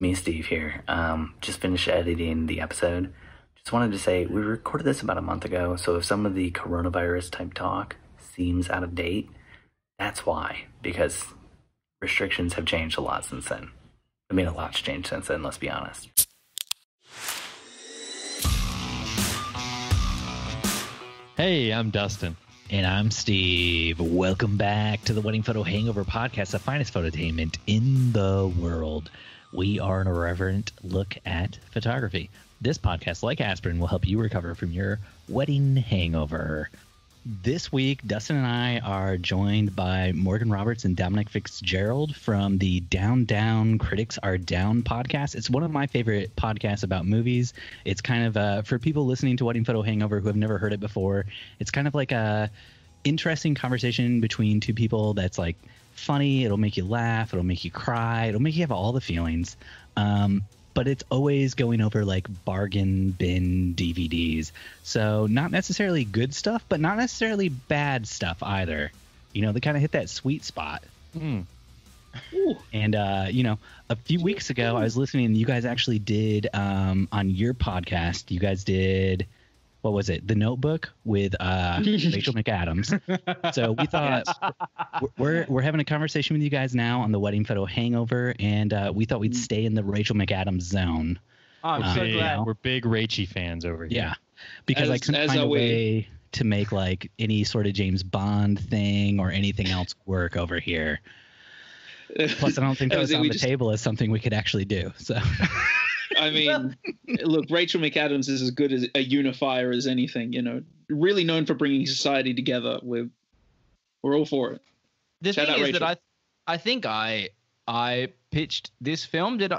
Me, Steve here. Just finished editing the episode. Just wanted to say we recorded this about a month ago, so if some of the coronavirus type talk seems out of date, that's why. Because restrictions have changed a lot since then. I mean, a lot's changed since then, let's be honest. Hey, I'm Dustin. And I'm Steve. Welcome back to the Wedding Photo Hangover podcast, the finest phototainment in the world. We are an irreverent look at photography. This podcast, like aspirin, will help you recover from your wedding hangover. This week, Dustin and I are joined by Morgan Roberts and Dominic Fitzgerald from the Down Critics Are Down podcast. It's one of my favorite podcasts about movies. It's kind of, for people listening to Wedding Photo Hangover who have never heard it before, it's kind of like a interesting conversation between two people that's like funny. It'll make you laugh. It'll make you cry. It'll make you have all the feelings. But it's always going over like bargain bin DVDs. So not necessarily good stuff, but not necessarily bad stuff either. You know, they kind of hit that sweet spot. And, you know, a few weeks ago, I was listening and you guys actually did on your podcast, you guys did, what was it? The Notebook with Rachel McAdams. So we thought we're having a conversation with you guys now on the Wedding Photo Hangover, and we thought we'd stay in the Rachel McAdams zone. Oh, I'm so glad. We're big Rachie fans over here. Yeah, because I couldn't find a way to make like any sort of James Bond thing or anything else work over here. Plus, I don't think that was on the table as something we could actually do. So. I mean, look, Rachel McAdams is as good as a unifier as anything, you know, really known for bringing society together. We're all for it. The thing is that I think I pitched this film. Did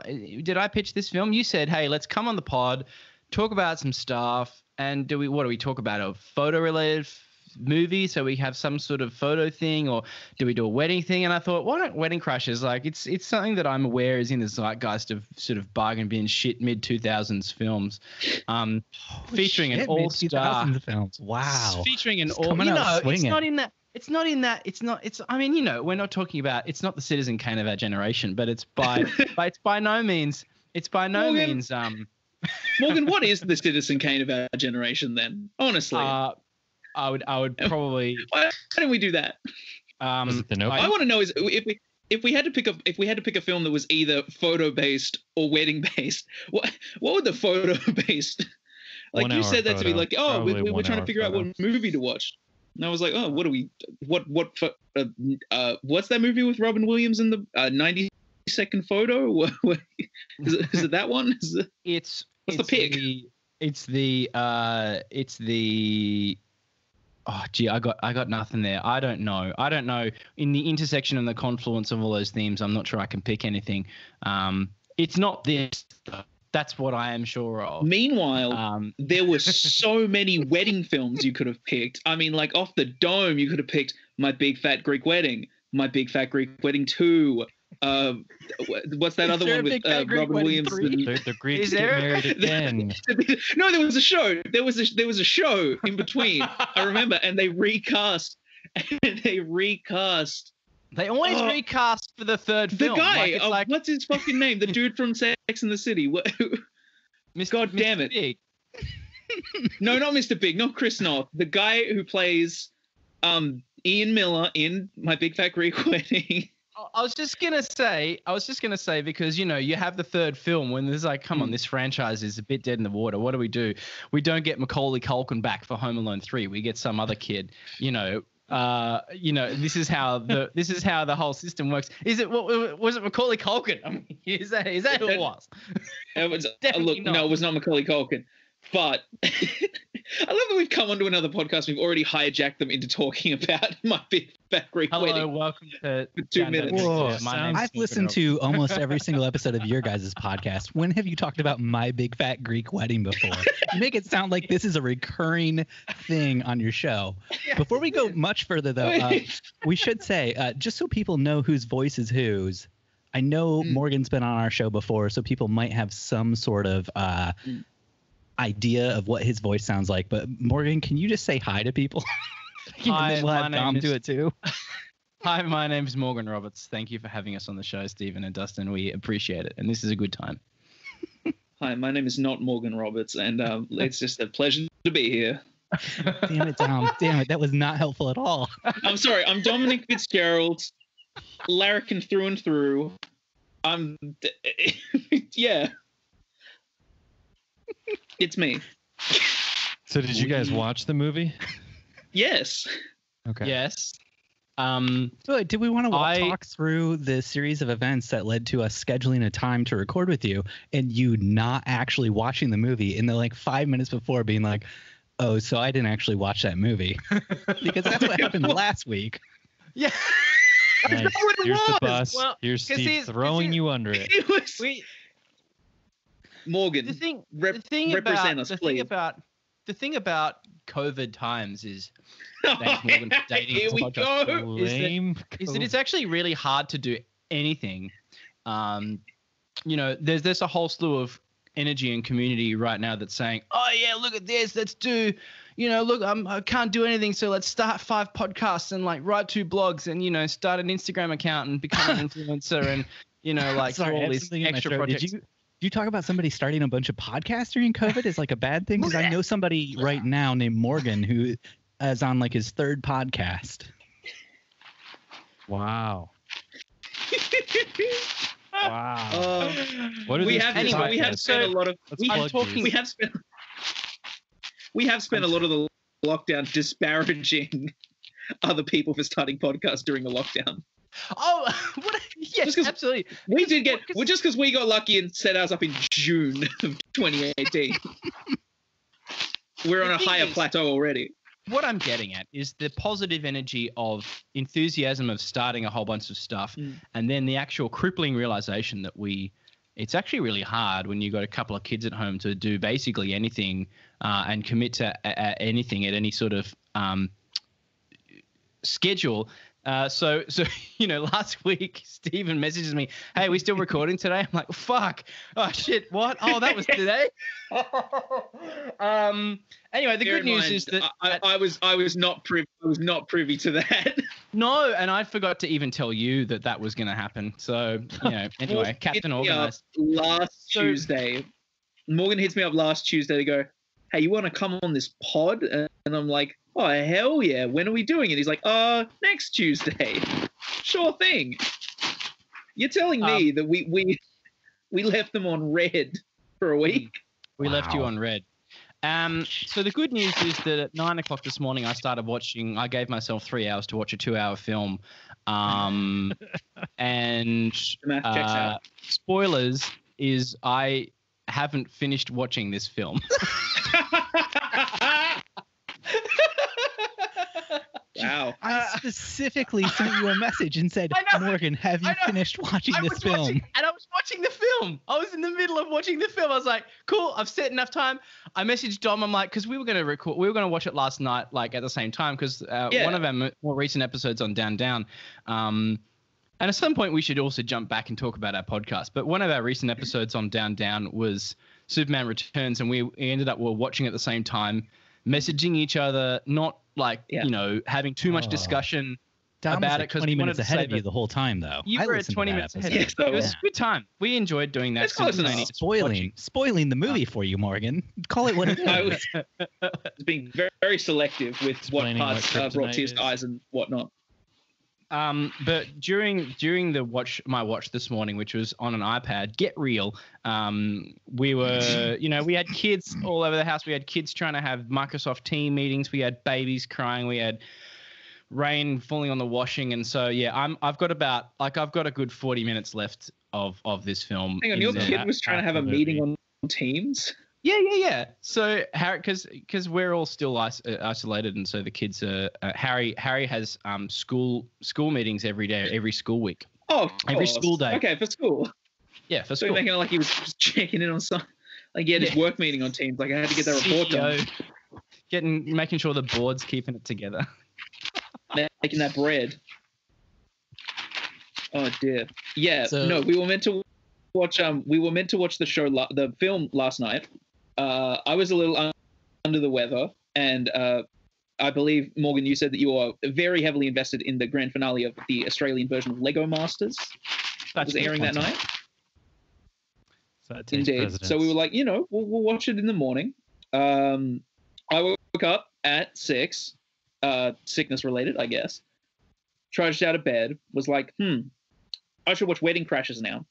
I pitch this film? You said, hey, let's come on the pod, talk about some stuff. And what do we talk about? A photo related movie, so we have some sort of photo thing, or do we do a wedding thing? And I thought, why don't Wedding Crashers, like it's something that I'm aware is in the zeitgeist of sort of bargain bin shit mid-2000s films, featuring an all-star films. Wow, featuring an all, you know, it's not in that. I mean, you know, we're not talking about, it's not the Citizen Kane of our generation, but it's by no means Morgan, what is the Citizen Kane of our generation then? Honestly. I would probably. Why don't we do that? Was it The Notebook? I want to know is if we had to pick a film that was either photo based or wedding based, what would the photo based? Like you said that to me, like, oh, we're trying to figure out what movie to watch, and I was like, oh, what's that movie with Robin Williams in the 90-second photo? Is it that one? What's the pick? It's the. Oh, gee, I got nothing there. I don't know. In the intersection and the confluence of all those themes, I'm not sure I can pick anything. It's not this. That's what I am sure of. Meanwhile, there were so many wedding films you could have picked. I mean, like off the dome, you could have picked My Big Fat Greek Wedding, My Big Fat Greek Wedding 2. What's that other one with Robin Williams? The Greeks get married again. No, there was a show. There was a show in between. I remember, and they recast. They always recast for the third film. The guy, what's his fucking name? The dude from Sex and the City. God damn it! Big. No, not Mr. Big. Not Chris Noth. The guy who plays Ian Miller in My Big Fat Greek Wedding. I was just gonna say because, you know, you have the third film when there's like, come on, this franchise is a bit dead in the water. What do? We don't get Macaulay Culkin back for Home Alone 3. We get some other kid. You know, this is how the whole system works. Was it Macaulay Culkin? I mean, is that who it was? It was no, it was not Macaulay Culkin. But I love that we've come onto another podcast. We've already hijacked them into talking about My Big Fat Greek Wedding. Hello, welcome to 2 minutes. Whoa, I've listened to almost every single episode of your guys' podcast. When have you talked about My Big Fat Greek Wedding before? You make it sound like this is a recurring thing on your show. Before we go much further, though, we should say, just so people know whose voice is whose, I know Morgan's been on our show before, so people might have some sort of idea of what his voice sounds like. But Morgan, can you just say hi to people? Hi, we'll have Dom do it too. Hi, my name is Morgan Roberts. Thank you for having us on the show, Stephen and Dustin. We appreciate it, and this is a good time. Hi, my name is not Morgan Roberts, and it's just a pleasure to be here. Damn it, Dom. Damn it. That was not helpful at all. I'm sorry. I'm Dominic Fitzgerald, larrikin through and through. Yeah. It's me. So did you guys watch the movie? Yes. Okay. Yes. So do we want to talk through the series of events that led to us scheduling a time to record with you and you not actually watching the movie in the like 5 minutes before being like, oh, so I didn't actually watch that movie? Because that's what happened last week. Yeah. Nice. Here's the bus. Well, here's Steve throwing you under it. It was Morgan. The thing represent us, please. The thing about COVID times is, thanks, Morgan, for dating Here this we podcast, go. is that it's actually really hard to do anything. There's a whole slew of energy and community right now that's saying, oh yeah, look at this, let's do, look, I can't do anything, so let's start 5 podcasts and like write 2 blogs and start an Instagram account and become an influencer and like Sorry, all these extra projects. Did you talk about somebody starting a bunch of podcasts during COVID is like a bad thing? Because I know somebody right now named Morgan who is on like his 3rd podcast. Wow. Wow. What are we have spent a lot of the lockdown disparaging other people for starting podcasts during the lockdown. Oh, what? Yes, absolutely. We did get just because we got lucky and set ours up in June of 2018. We're on a higher plateau already. What I'm getting at is the positive energy of enthusiasm of starting a whole bunch of stuff, and then the actual crippling realization that it's actually really hard when you've got a couple of kids at home to do basically anything and commit to anything at any sort of schedule. So last week Stephen messages me, hey, we still recording today? I'm like, fuck. Oh shit, what? Oh, that was today. Anyway, the good news is that I was not privy to that. No, and I forgot to even tell you that was going to happen. So, anyway, Captain Organized. Tuesday, Morgan hits me up last Tuesday to go, hey, you want to come on this pod? And I'm like, oh, hell yeah. When are we doing it? He's like, next Tuesday. Sure thing. You're telling me that we left them on red for a week? We left you on red. So the good news is that at 9 o'clock this morning, I gave myself 3 hours to watch a 2-hour film. And The math checks out. Spoilers is I haven't finished watching this film. Wow. I specifically sent you a message and said, Morgan, have you finished watching this film? I was watching the film. I was in the middle of watching the film. I was like, cool, I've set enough time. I messaged Dom. I'm like, because we were going to watch it last night, like at the same time, because one of our more recent episodes on Down Down. And at some point we should also jump back and talk about our podcast. But one of our recent episodes on Down Down was Superman Returns, and we ended up watching at the same time, messaging each other, not like, having too much discussion about it. 20 minutes ahead of you the whole time, though. You were at 20 minutes ahead. Yes, it was a good time. We enjoyed doing that. Spoiling the movie for you, Morgan. Call it what it is. I was being very, very selective with what parts brought tears to eyes and whatnot. But during my watch this morning, which was on an iPad, get real. We were, we had kids all over the house. We had kids trying to have Microsoft Team meetings. We had babies crying. We had rain falling on the washing. And so, I've got a good 40 minutes left of this film. Hang on, your kid was trying to have a meeting on Teams? Yeah. So Harry, because we're all still isolated, and so the kids are. Harry has school meetings every day, every school week. Oh, every school day. Okay, for school. Yeah, for so school. Making it like he was just checking in on something. Like he had his work meeting on Teams. Like I had to get that report done. Making sure the board's keeping it together. Making that bread. Oh dear. Yeah. So, no, we were meant to watch. We were meant to watch the film last night. I was a little under the weather, and I believe, Morgan, you said that you are very heavily invested in the grand finale of the Australian version of Lego Masters. That was airing that night. So indeed. So we were like, we'll watch it in the morning. I woke up at 6, sickness related, I guess. Trudged out of bed, was like, I should watch Wedding Crashers now.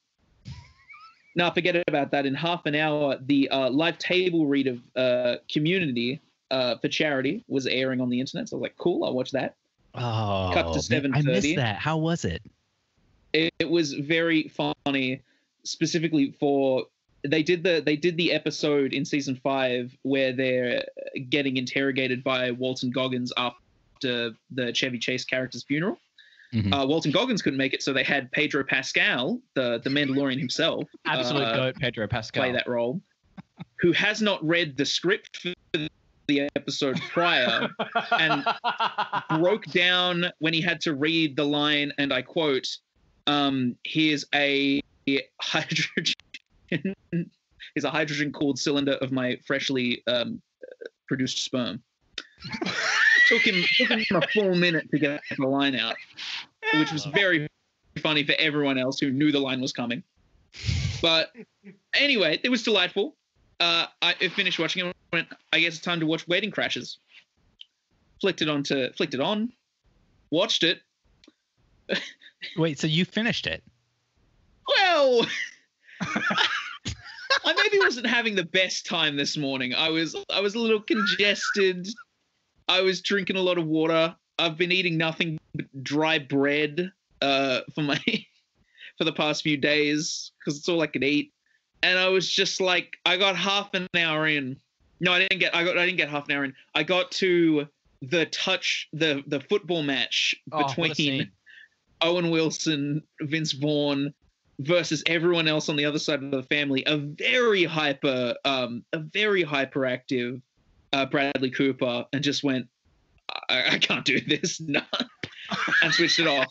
Now, forget about that. In half an hour, the live table read of Community for charity was airing on the internet. So I was like, cool, I'll watch that. Oh, cut to 7:30. I missed that. How was it? It was very funny, specifically for they did the episode in season 5 where they're getting interrogated by Walton Goggins after the Chevy Chase character's funeral. Mm-hmm. Walton Goggins couldn't make it, so they had Pedro Pascal, the Mandalorian himself, absolute goat, Pedro Pascal, play that role, who has not read the script for the episode prior and broke down when he had to read the line, and I quote, "Here's a hydrogen, here's a hydrogen-cooled cylinder of my freshly produced sperm." Took him a full minute to get the line out, which was very funny for everyone else who knew the line was coming. But anyway, it was delightful. I finished watching it and went, I guess it's time to watch Wedding Crashers. Flicked it on, watched it. Wait, so you finished it? Well, I maybe wasn't having the best time this morning. I was a little congested. I was drinking a lot of water. I've been eating nothing but dry bread for the past few days because it's all I could eat. And I was just like, I got half an hour in. No, I didn't get half an hour in. I got to the football match between Owen Wilson, Vince Vaughn versus everyone else on the other side of the family. A very hyperactive Bradley Cooper, and just went, I can't do this, no, and switched it off.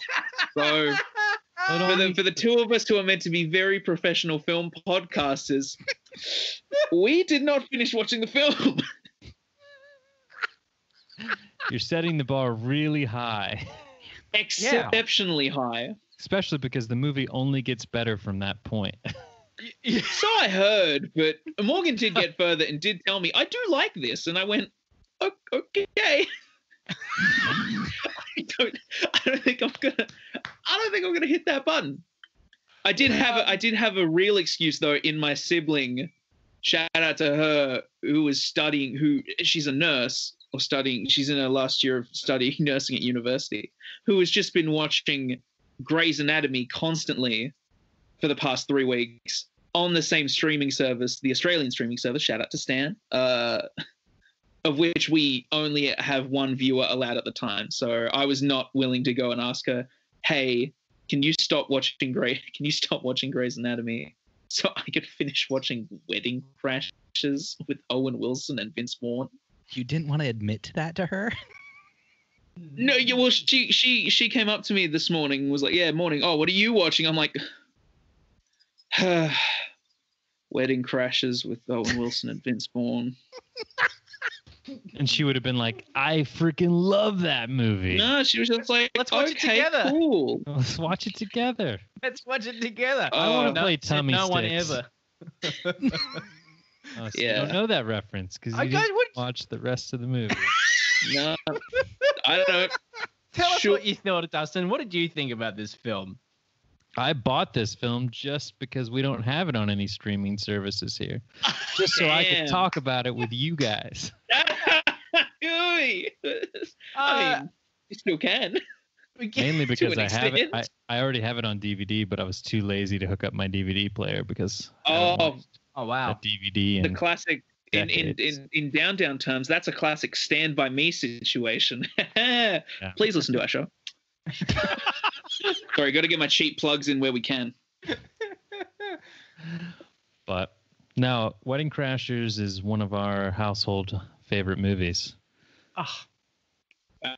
So for the two of us who are meant to be very professional film podcasters, we did not finish watching the film. You're setting the bar really high. Exceptionally high. Especially because the movie only gets better from that point. So I heard, but Morgan did get further and did tell me, I do like this. And I went, okay. I don't think I'm gonna hit that button. I did have a real excuse though in my sibling. Shout out to her, who was studying, she's a nurse or studying, she's in her last year of studying nursing at university, who has just been watching Grey's Anatomy constantly for the past 3 weeks on the same streaming service, the Australian streaming service, shout out to Stan, of which we only have one viewer allowed at the time. So I was not willing to go and ask her, hey, can you stop watching Grey's Anatomy so I could finish watching Wedding Crashers with Owen Wilson and Vince Vaughn? You didn't want to admit to that to her? No, well, she came up to me this morning and was like, yeah, morning. Oh, what are you watching? I'm like, Wedding Crashers with Owen Wilson and Vince Vaughn. And she would have been like, I freaking love that movie. No, she was just like, let's watch it together. Cool. Let's watch it together. Let's watch it together. I want to play Tummy no Sticks. one ever. Oh, so you don't know that reference because you didn't watch the rest of the movie. No, I don't. Tell us what you thought, Dustin. What did you think about this film? I bought this film just because we don't have it on any streaming services here. Just so I could talk about it with you guys. I mean, you still can. Mainly because I have it. I already have it on DVD, but I was too lazy to hook up my DVD player because wow, DVD and the classic in down terms. That's a classic Stand By Me situation. Yeah. Please listen to our show. Sorry, got to get my cheap plugs in where we can. But no, Wedding Crashers is one of our household favorite movies.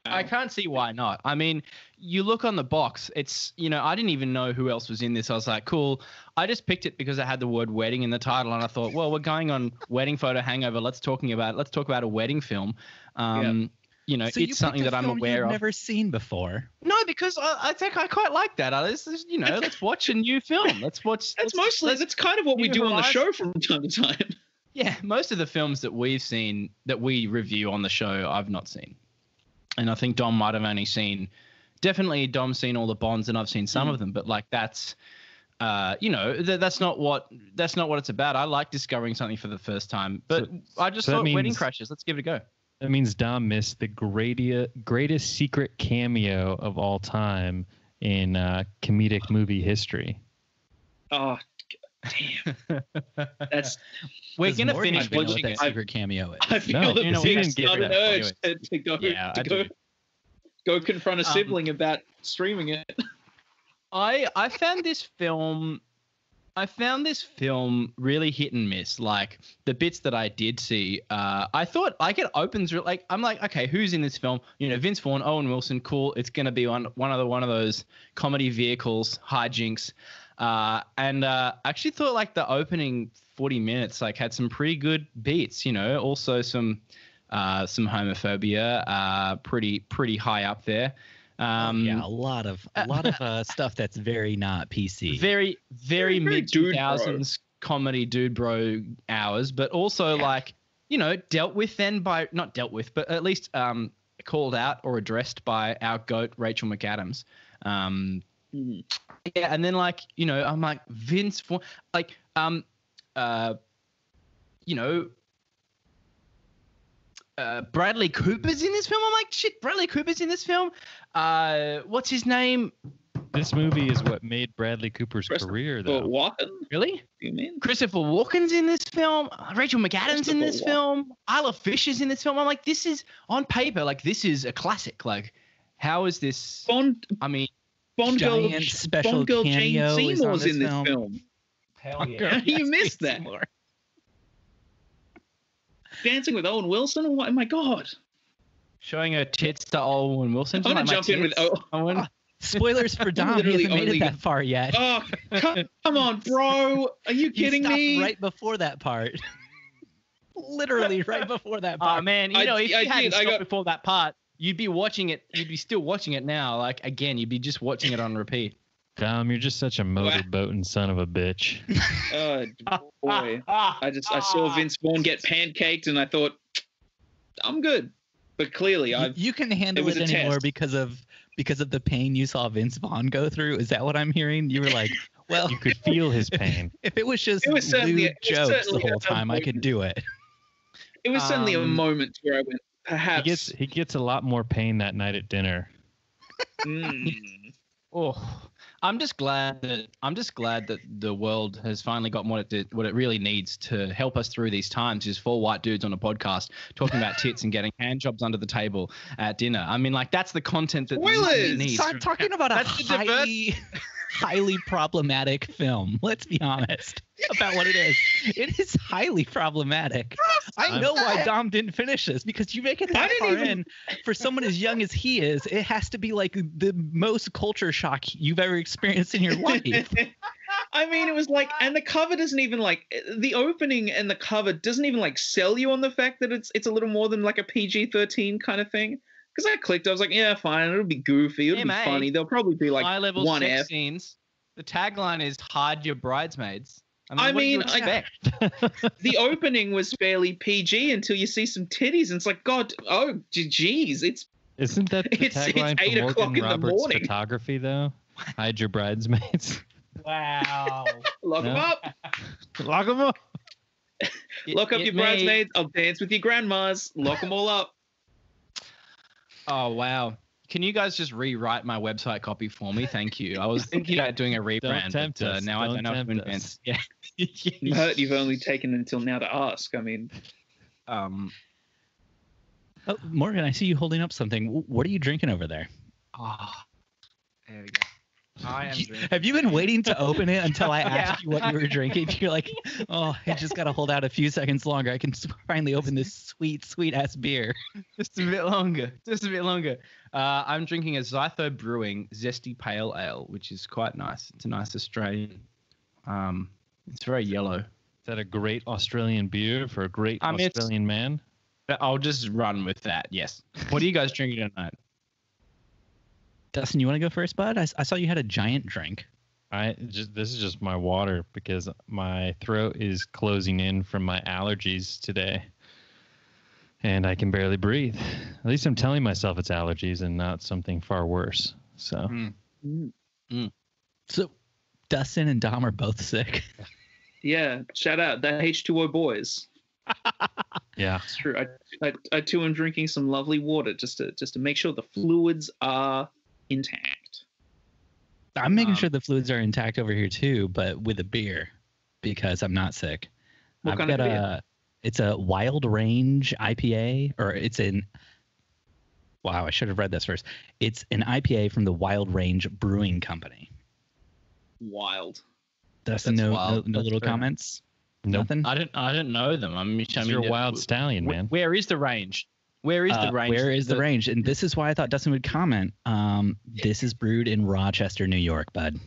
I can't see why not. I mean, you look on the box, it's, I didn't even know who else was in this. I was like, cool. I just picked it because it had the word wedding in the title, and I thought, well, we're going on Wedding Photo Hangover. Let's talk about a wedding film. you know, So it's something that I'm aware of. Never seen before. No, because I think I quite like that. You know, let's watch a new film. That's kind of what we do on the show from time to time. Yeah, most of the films that we've seen that we review on the show, I've not seen, and I think Dom might have only seen. Definitely, Dom's seen all the Bonds, and I've seen some of them. But like that's, you know, that's not what it's about. I like discovering something for the first time. But I just thought Wedding Crashers. Let's give it a go. That means Dom missed the greatest secret cameo of all time in comedic movie history. Oh, damn! We're gonna finish watching that secret cameo is. I feel No, the you know, we didn't big get sudden urge to go confront a sibling about streaming it. I found this film really hit and miss. Like the bits that I did see, I thought like it opens like I'm like, okay, who's in this film? You know, Vince Vaughn, Owen Wilson, cool. It's gonna be one of those comedy vehicles, hijinks. And I actually thought like the opening 40 minutes like had some pretty good beats. You know, also some homophobia, pretty high up there. Yeah, a lot of stuff that's very not PC. Very mid 2000s comedy dude bro hours, but also like, you know, not dealt with, but at least called out or addressed by our goat Rachel McAdams. Yeah, and then like, you know, I'm like Vince Vaughn, like you know, Bradley Cooper's in this film. I'm like, shit, Bradley Cooper's in this film. What's his name? This movie is what made Bradley Cooper's career, though. Walken? Really? You mean? Christopher Walken's in this film. Rachel McAdams in this film. Isla Fisher's in this film. I'm like, this is on paper, like this is a classic. Like, how is this? Bond girl Jane Seymour's in this film. Hell yeah! You missed that. Dancing with Owen Wilson? Oh my god! Showing her tits to Owen Wilson. I'm gonna jump in with Owen. Spoilers for Dom. He hasn't made it that far yet. Oh, come on, bro! Are you kidding me? Right before that part. Literally right before that part. Oh man, you know, if you hadn't stopped before that part, you'd be watching it. You'd be still watching it now. Like again, you'd be just watching it on repeat. Dom, you're just such a motorboating son of a bitch. Oh boy! I saw Vince Vaughn get pancaked, and I thought, I'm good. But clearly, you can handle it anymore because of the pain you saw Vince Vaughn go through. Is that what I'm hearing? You were like, well, you could feel his pain. If it was just lewd jokes the whole time, I could do it. It was certainly a moment where I went, perhaps. He gets a lot more pain that night at dinner. Oh. I'm just glad that the world has finally got what it really needs to help us through these times. Is 4 white dudes on a podcast talking about tits and getting hand jobs under the table at dinner. I mean, like that's the content that we need. Start talking about a highly problematic film. Let's be honest about what it is. It is highly problematic. I know why Dom didn't finish this, because you make it that far in. For someone as young as he is, it has to be like the most culture shock you've ever experienced in your life. I mean, it was like, and the cover doesn't even like, the opening and the cover doesn't even like sell you on the fact that it's a little more than like a PG-13 kind of thing. Because I clicked, I was like, yeah, fine, it'll be goofy, it'll be funny. There'll probably be like high-level one sex F. scenes. The tagline is "Hide your bridesmaids." I mean, what do you expect? The opening was fairly PG until you see some titties, and it's like, God, oh, geez, Isn't that the tagline it's for Morgan Roberts Photography, though? Hide your bridesmaids. Wow. Lock them up. Lock them up. Lock up your bridesmaids. I'll dance with your grandmas. Lock them all up. Oh, wow. Can you guys just rewrite my website copy for me? Thank you. I was thinking about doing a rebrand, but now I don't know if to invent. Yeah. You've only taken until now to ask. I mean, Oh, Morgan, I see you holding up something. What are you drinking over there? Oh, there we go. I am drinking. Have you been waiting to open it until I asked you what you were drinking? You're like, oh, I just got to hold out a few seconds longer. I can finally open this sweet ass beer. Just a bit longer. I'm drinking a Zytho Brewing Zesty Pale Ale, which is quite nice. It's a nice Australian. It's very yellow. Is that a great Australian beer for a great Australian man? I'll just run with that. Yes. What are you guys drinking tonight? Dustin, you want to go first, bud? I saw you had a giant drink. This is just my water because my throat is closing in from my allergies today. And I can barely breathe. At least I'm telling myself it's allergies and not something far worse. So, So Dustin and Dom are both sick. Yeah, shout out the H2O boys. yeah, It's true. I too am drinking some lovely water just to make sure the fluids are intact. I'm making sure the fluids are intact over here too, but with a beer because I'm not sick. What kind of beer? It's a Wild Range IPA, or it's in. Wow, I should have read this first. It's an IPA from the Wild Range Brewing Company. Wild. Dustin, no little comments. Nope. Nothing. I didn't know them. You're a wild stallion, man. Where is the range? Where is the range? Where is the range? And this is why I thought Dustin would comment. This is brewed in Rochester, New York, bud.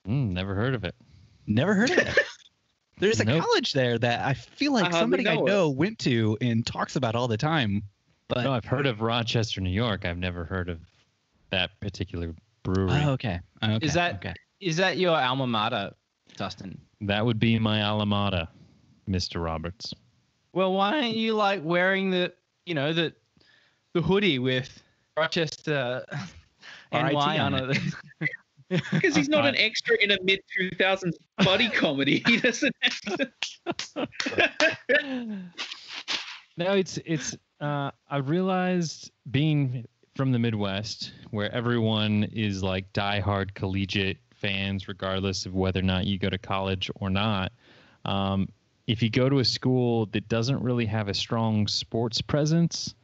Never heard of it. Never heard of it. There's a college there that I feel like somebody I know went to and talks about all the time. But no, I've heard of Rochester, New York. I've never heard of that particular brewery. Oh, okay. Is that your alma mater, Dustin? That would be my alma mater, Mr. Roberts. Well, why aren't you like wearing the hoodie with Rochester NY on it? Because he's not an extra in a mid-2000s buddy comedy. He doesn't have to. No, it's. I realized being from the Midwest, where everyone is like diehard collegiate fans, regardless of whether or not you go to college or not. If you go to a school that doesn't really have a strong sports presence,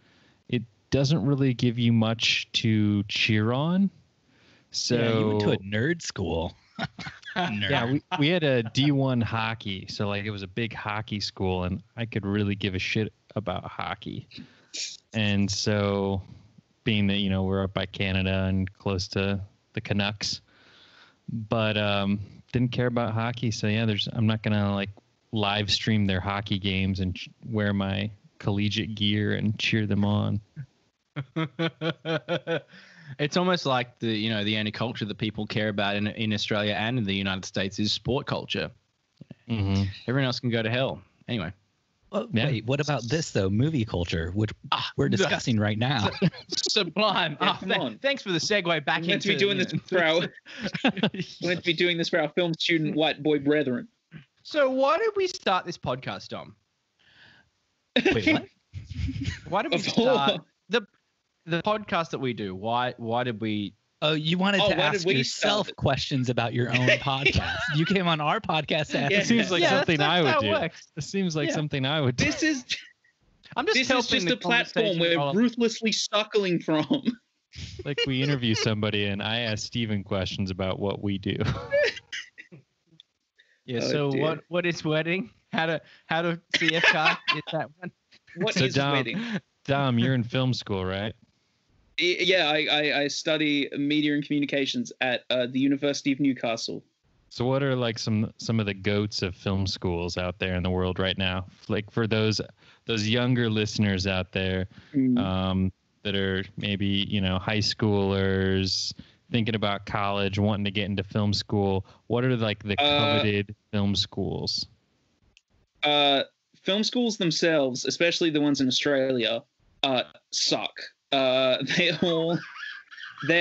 it doesn't really give you much to cheer on. So yeah, you went to a nerd school. Nerd. Yeah, we had a D1 hockey, so like it was a big hockey school, and I could really give a shit about hockey. And so, being that we're up by Canada and close to the Canucks, but didn't care about hockey. So yeah, I'm not gonna like live stream their hockey games and wear my collegiate gear and cheer them on. It's almost like the only culture that people care about in Australia and in the United States is sport culture. Mm-hmm. Everyone else can go to hell. Anyway. Wait, what about this though? Movie culture, which we're discussing right now. Sublime. Thanks for the segue back into. We're meant to be doing this for our. We're meant to be doing this for our film student white boy brethren. So why did we start this podcast, Dom? Wait, what? Why did we start the podcast that we do? Why did we? Oh, you wanted to ask yourself questions about your own podcast. You came on our podcast to ask. It seems like something I would do. It seems like something I would do. This is just a platform we're ruthlessly suckling from. Like we interview somebody and I ask Steven questions about what we do. Yeah. So what is wedding? How to CF card? Is that one? What is wedding? Dom, you're in film school, right? Yeah, I study media and communications at the University of Newcastle. So what are like some of the goats of film schools out there in the world right now? Like for those younger listeners out there that are maybe, high schoolers thinking about college, wanting to get into film school, what are like the coveted film schools? Film schools themselves, especially the ones in Australia, suck. They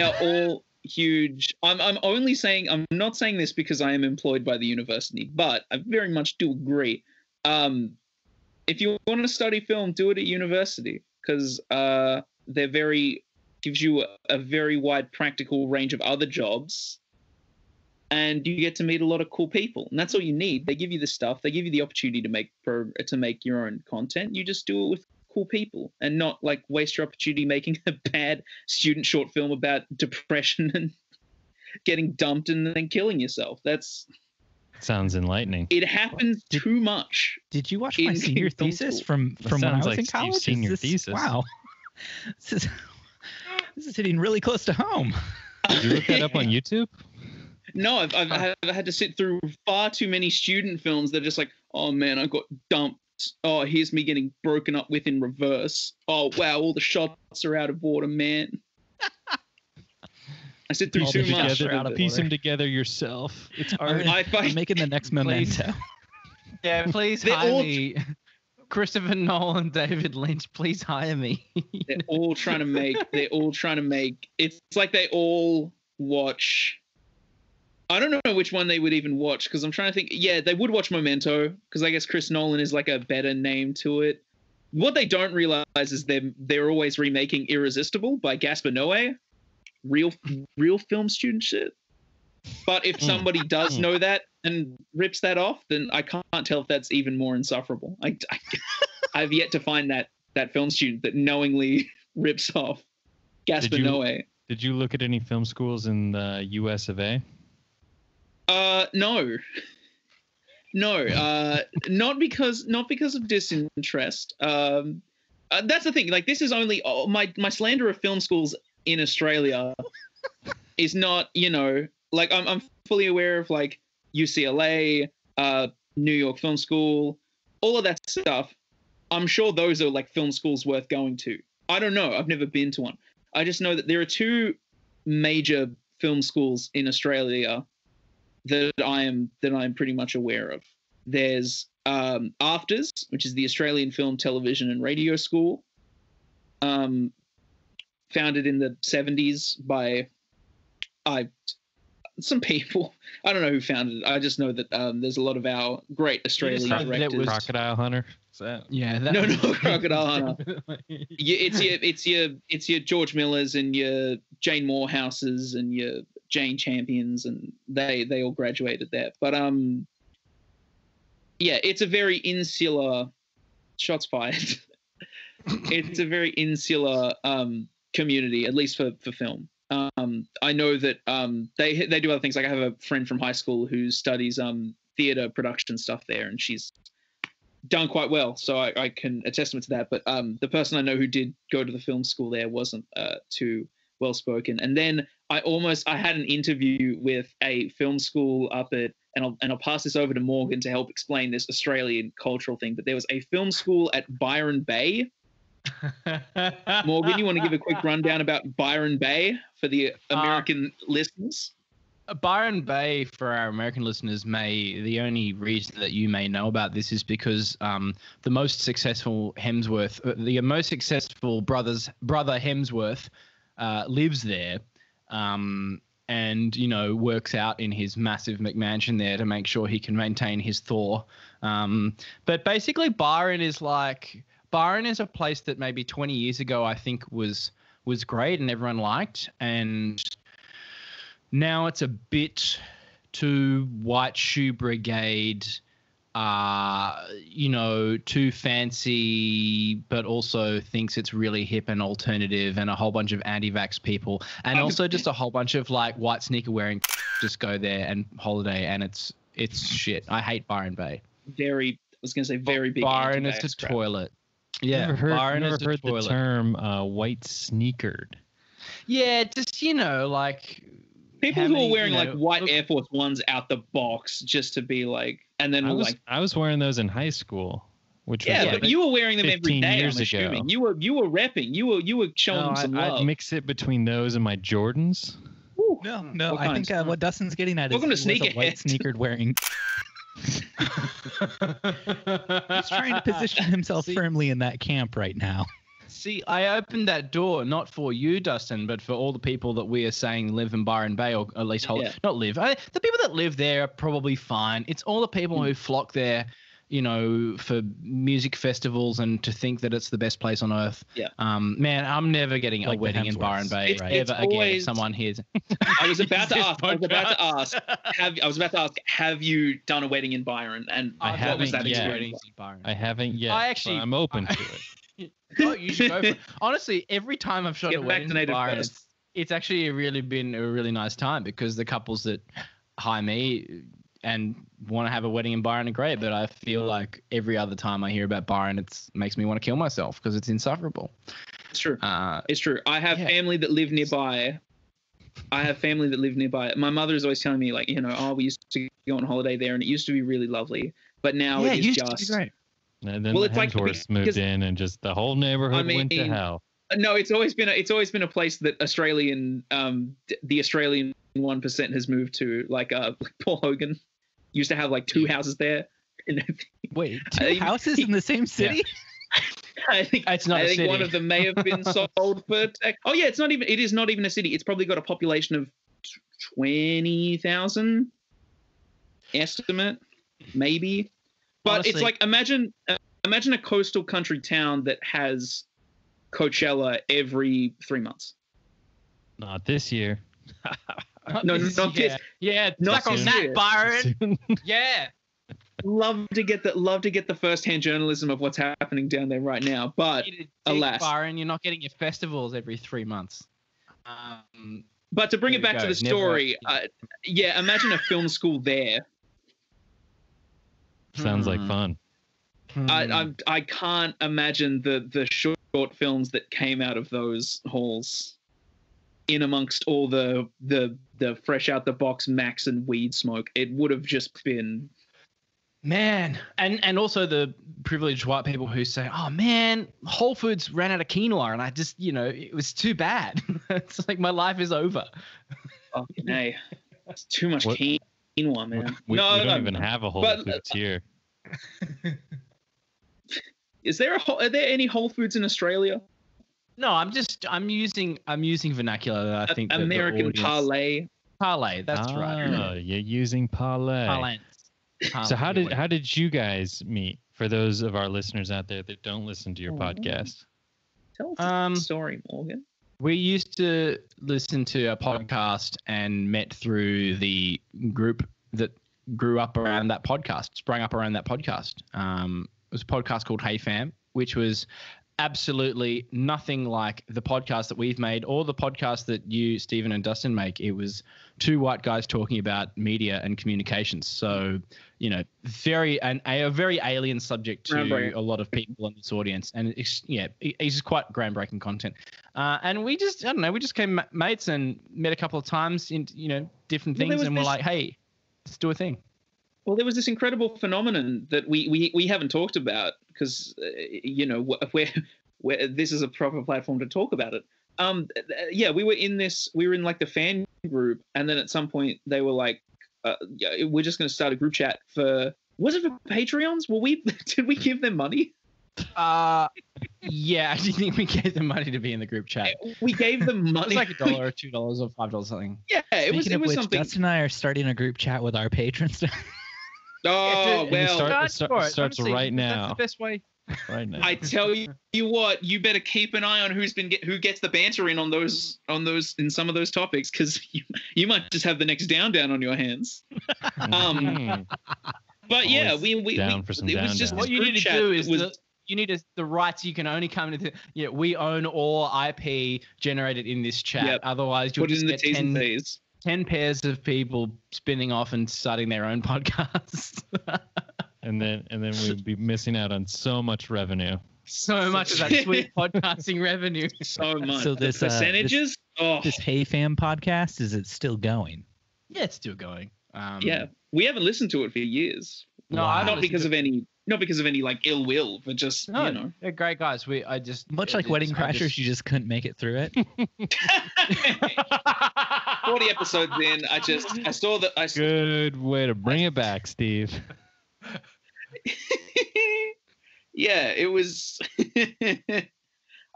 are all huge. I'm not saying this because I am employed by the university, but I very much do agree. If you want to study film, do it at university because gives you a very wide practical range of other jobs, and you get to meet a lot of cool people, and that's all you need. They give you the stuff, they give you the opportunity to make your own content. You just do it with cool people and not like waste your opportunity making a bad student short film about depression and getting dumped and then killing yourself. Sounds enlightening. It happens too much. Did you watch my senior thesis from when I was in college? Senior thesis. Wow. This is hitting really close to home. Did you look that up on YouTube? No, I've had to sit through far too many student films that are just like, oh man, I got dumped oh, here's me getting broken up with in reverse. Oh, wow, all the shots are out of order, man. I said through too much. Piece them together yourself. It's art. I'm making the next Memento. Yeah, please hire me. Christopher Nolan, David Lynch, please hire me. They're all trying to make. It's like they all watch. I don't know which one they would even watch because I'm trying to think. Yeah, they would watch Memento because I guess Chris Nolan is like a better name to it. What they don't realize is they're always remaking Irresistible by Gaspar Noé. Real film student shit. But if somebody does know that and rips that off, then I can't tell if that's even more insufferable. I've yet to find that film student that knowingly rips off Gaspar Noé. Did you look at any film schools in the US of A? No. Not because of disinterest. That's the thing. Like, this is only my slander of film schools in Australia is not, like I'm fully aware of like UCLA, New York Film School, all of that stuff. I'm sure those are like film schools worth going to. I don't know. I've never been to one. I just know that there are two major film schools in Australia that I am pretty much aware of. There's AFTRS, which is the Australian Film, Television and Radio School, founded in the 70s by some people. I don't know who founded it. I just know that there's a lot of our great Australian directors. Crocodile Hunter. No, Crocodile Hunter. It's your George Millers and your Jane Morehouses and your Jane Champions, and they all graduated there. But yeah, it's a very insular. Shots fired. It's a very insular community, at least for film. I know that they do other things. Like I have a friend from high school who studies theater production stuff there, and she's done quite well. So I can attest to that. But the person I know who did go to the film school there wasn't too well spoken. And then I had an interview with a film school up at, and I'll pass this over to Morgan to help explain this Australian cultural thing. But there was a film school at Byron Bay. Morgan, you want to give a quick rundown about Byron Bay for the American listeners? Byron Bay, for our American listeners, the only reason that you may know about this is because the most successful brother Hemsworth lives there, and works out in his massive McMansion there to make sure he can maintain his Thor. But basically, Byron is a place that maybe 20 years ago I think was great and everyone liked, and now it's a bit too white shoe brigade, too fancy, but also thinks it's really hip and alternative, and a whole bunch of anti-vax people, and also just a whole bunch of like white sneaker wearing just go there and holiday, and it's shit. I hate Byron Bay. Very big. Byron is a toilet. Yeah, I've never heard the term white sneakered. Yeah, just like people who are wearing like white Air Force Ones out the box just to be like, and then I was wearing those in high school, which but you were wearing them every day. Years I'm assuming ago. You were repping. You were showing them some love. I'd mix it between those and my Jordans. Ooh, no. I think what Dustin's getting at is he was a white sneakered wearing. He's trying to position himself firmly in that camp right now. See, I opened that door not for you, Dustin, but for all the people that we are saying live in Byron Bay, or at least not live. The people that live there are probably fine. It's all the people who flock there, for music festivals and to think that it's the best place on earth. Yeah. Man, I'm never getting a wedding in Byron Bay ever again. If someone hears. I was about to ask. Have you done a wedding in Byron? And what was that experience? I haven't yet. I'm open to it. Oh, you should go for it. Honestly, every time I've shot a wedding in Byron, it's actually been a really nice time, because the couples that hire me and want to have a wedding in Byron are great, but I feel like every other time I hear about Byron, it makes me want to kill myself because it's insufferable. It's true. It's true. I have family that live nearby. My mother is always telling me, like, we used to go on holiday there, and it used to be really lovely, but now it is just. To be great. And then Well, the it's like Hemsworths moved in, and just the whole neighborhood went to hell. No, it's always been a place that the Australian 1% has moved to. Like Paul Hogan used to have like 2 houses there. Wait, 2 houses in the same city? I think it's not. I think one of them may have been sold for. Oh yeah, it is not even a city. It's probably got a population of 20,000 estimate, maybe. But honestly, it's like imagine a coastal country town that has Coachella every 3 months. Not this year. Not this. Yeah, not on that, Byron. Yeah. Love to get the first-hand journalism of what's happening down there right now, but alas, Byron, you're not getting your festivals every 3 months. But to bring it back to the story, imagine a film school there. Sounds like fun. I can't imagine the short films that came out of those halls, in amongst all the fresh out the box Max and weed smoke. It would have just been. Man, and also the privileged white people who say, "Oh man, Whole Foods ran out of quinoa, and I just, it was too bad. It's like my life is over." Oh, nay, it's too much quinoa, man. We don't even have a Whole Foods here. Are there any Whole Foods in Australia? No, I'm using vernacular. I think American parlay. Parlay, that's right. Oh, you're using parlay. So how did you guys meet? For those of our listeners out there that don't listen to your podcast, tell us the story, Morgan. We used to listen to a podcast and met through the group that grew up around that podcast, sprung up around that podcast. It was a podcast called Hey Fam, which was absolutely nothing like the podcast that we've made or the podcast that you, Stephen, and Dustin make. It was 2 white guys talking about media and communications. So, a very alien subject to a lot of people in this audience. And it's just quite groundbreaking content. And we just became mates and met a couple of times in, different things. And we're like, hey, let's do a thing. Well, there was this incredible phenomenon that we haven't talked about because, where this is a proper platform to talk about it. We were in like the fan group, and then at some point they were like, we're just going to start a group chat was it for Patreons? Did we give them money? Yeah, I think we gave them money to be in the group chat. We gave them money. It was like $1 or $2 or $5 something. Yeah, it was something. Dustin and I are starting a group chat with our patrons. Oh, well. It starts right now. That's the best way. Right now. I tell you what, you better keep an eye on who gets the banter in on those in some of those topics, because you might just have the next down on your hands. But yeah, we it was just what you need to do is you need the rights. You can only come into we own all IP generated in this chat. Yep. Otherwise, you'll just get 10 pairs of people spinning off and starting their own podcasts. and then we'd be missing out on so much revenue. So much of that sweet podcasting revenue. So much. So this percentages. This Hey Fam podcast, is it still going? Yeah, it's still going. Yeah, we haven't listened to it for years. No, not because of any like ill will, but just they're great guys. Much like Wedding Crashers, you just couldn't make it through it. 40 episodes in, I saw that. Good way to bring it back, Steve. Yeah, it was.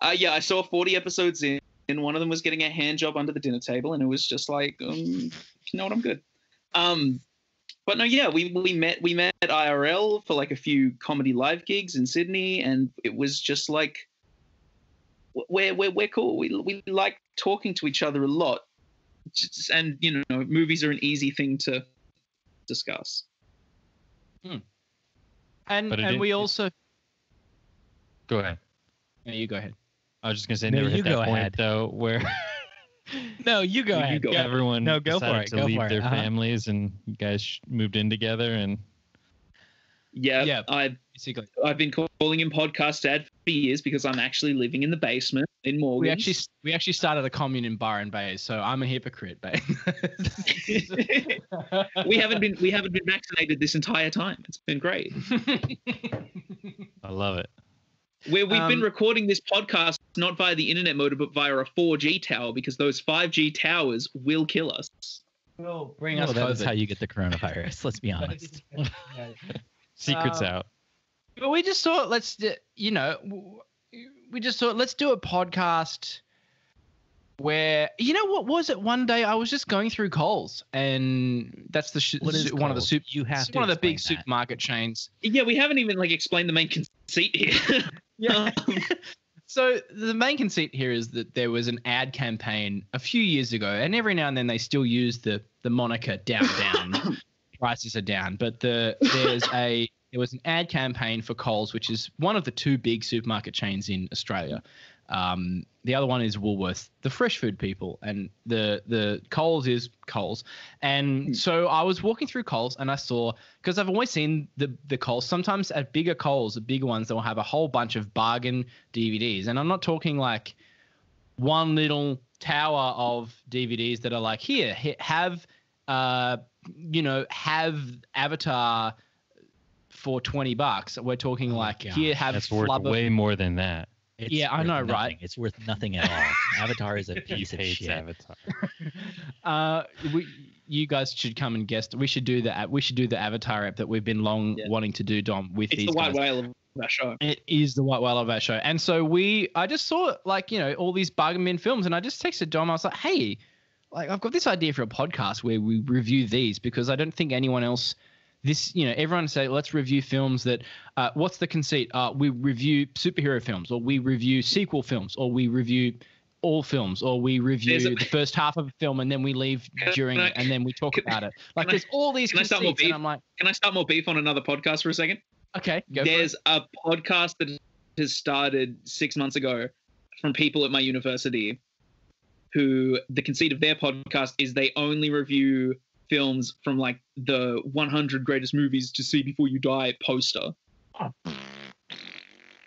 I saw 40 episodes in, and one of them was getting a hand job under the dinner table, and it was just like, you know what, I'm good. But no, yeah, we met IRL for like a few comedy live gigs in Sydney, and it was just like we're cool. We like talking to each other a lot, and movies are an easy thing to discuss. And we also go ahead. Yeah, you go ahead. I was just gonna say, never hit that point though, where. No, you go ahead. Everyone go for it. To leave their families, and you guys moved in together, and I've been calling him Podcast Dad for years because I'm actually living in the basement in Morgs. We actually started a commune in Byron Bay, so I'm a hypocrite, babe. we haven't been vaccinated this entire time. It's been great. I love it. Where we've been recording this podcast not via the internet modem, but via a 4G tower, because those 5G towers will kill us. Will bring us COVID. That's how you get the coronavirus. Let's be honest. Secrets out. But we just thought, let's do a podcast where, what was it? One day I was just going through Coles, and that's one of the big supermarket chains. Yeah, we haven't even explained the main conceit here. Yeah. So the main conceit here is that there was an ad campaign a few years ago, and every now and then they still use the moniker down. Prices are down, but there was an ad campaign for Coles, which is one of the two big supermarket chains in Australia. The other one is Woolworths, the fresh food people, and the Coles is Coles. And so I was walking through Coles, and I saw, because I've always seen the Coles, sometimes at bigger Coles, the bigger ones, they'll have a whole bunch of bargain DVDs. And I'm not talking like one little tower of DVDs that are like, here have Avatar for $20. We're talking here have that's worth way more than that. I know, right? It's worth nothing at all. Avatar is a piece of shit. Avatar. You guys should come and guest. We should do the Avatar app that we've been wanting to do, Dom. These guys. It's the white whale of our show. It is the white whale of our show. And so I just saw all these bargain bin films, and I just texted Dom. I was like, hey, I've got this idea for a podcast where we review these, because I don't think anyone else. Everyone say, let's review films that, what's the conceit? We review superhero films, or we review sequel films, or we review all films, or we review the first half of a film and then we leave during it and then we talk about it. There's all these conceits, and I'm like... Can I start more beef on another podcast for a second? Okay, go There's a podcast that has started 6 months ago from people at my university who the conceit of their podcast is they only review films from the 100 greatest movies to see before you die poster.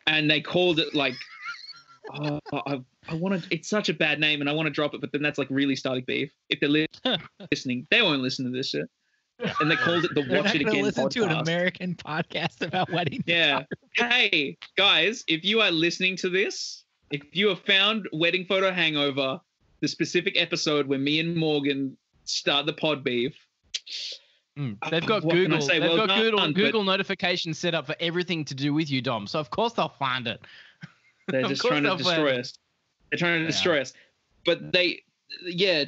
And they called it I want to, it's such a bad name and I want to drop it, but then that's really starting beef. If they're listening, they won't listen to this shit. And they called it the Watch It Again listen podcast. To an American podcast about wedding. Yeah. Hey guys, if you are listening to this, if you have found Wedding Photo Hangover, the specific episode where me and Morgan start the pod beef. They've got Google. They've got Google notifications set up for everything to do with you, Dom. So of course they'll find it. They're just trying to destroy us. They're trying to destroy us. But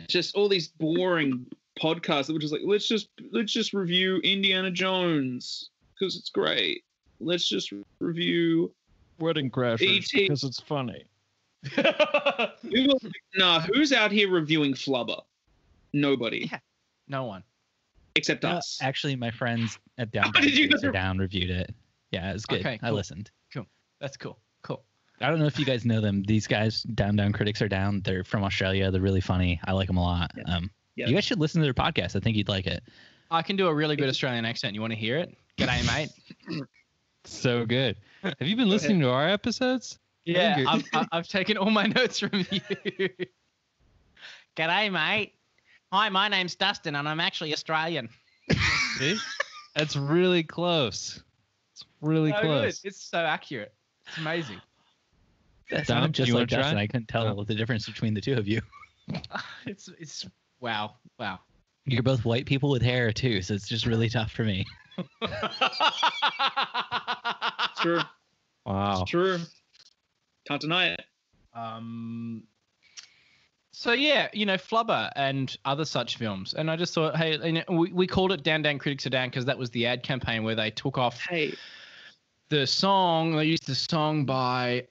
just all these boring podcasts that were just let's just review Indiana Jones because it's great. Let's just review Wedding Crashers because it's funny. Who's out here reviewing Flubber? Nobody. Yeah, no one. Except us. Actually, my friends at Down reviewed it. Yeah, it was good. Okay, cool. I listened. Cool. That's cool. Cool. I don't know if you guys know them. These guys, Down Critics Are Down. They're from Australia. They're really funny. I like them a lot. Yeah. You guys should listen to their podcast. I think you'd like it. I can do a really good Australian accent. You want to hear it? G'day, mate. So good. Have you been listening to our episodes? Yeah, I've taken all my notes from you. G'day, mate. Hi, my name's Dustin, and I'm actually Australian. See? That's really close. It's really close. Good. It's so accurate. It's amazing. That sounded just like Dustin. I couldn't tell the difference between the two of you. It's wow. You're both white people with hair too, so it's just really tough for me. True. Wow. It's true. Can't deny it. So yeah, Flubber and other such films, and I just thought, hey, we called it Down Critics Are Down because that was the ad campaign where they took off the song. They used the song by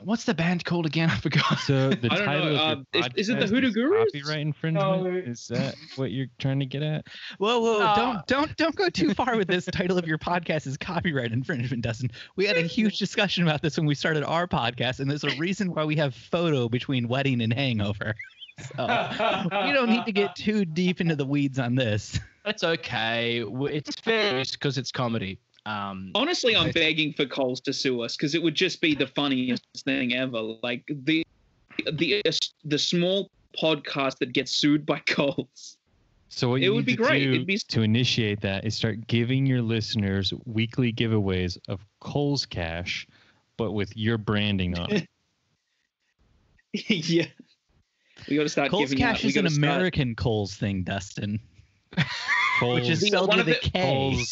what's the band called again? I forgot. So the title of your is it the Hoodoo Gurus? Copyright infringement? No. Is that what you're trying to get at? Whoa! Don't go too far with this. Title of your podcast is copyright infringement, Dustin. We had a huge discussion about this when we started our podcast, and there's a reason why we have photo between Wedding and Hangover. So we don't need to get too deep into the weeds on this. It's okay. It's fair because it's comedy. Honestly, I'm begging for Coles to sue us because it would just be the funniest thing ever. Like the small podcast that gets sued by Coles. So what It you would need be to great. do It'd be- to initiate that is start giving your listeners weekly giveaways of Kohl's Cash, but with your branding on it. Yeah. We got to start Kohl's giving out. Cash We is an gotta start- American Kohl's thing, Dustin. Kohl's, Which is The- spelled one with of a the- K.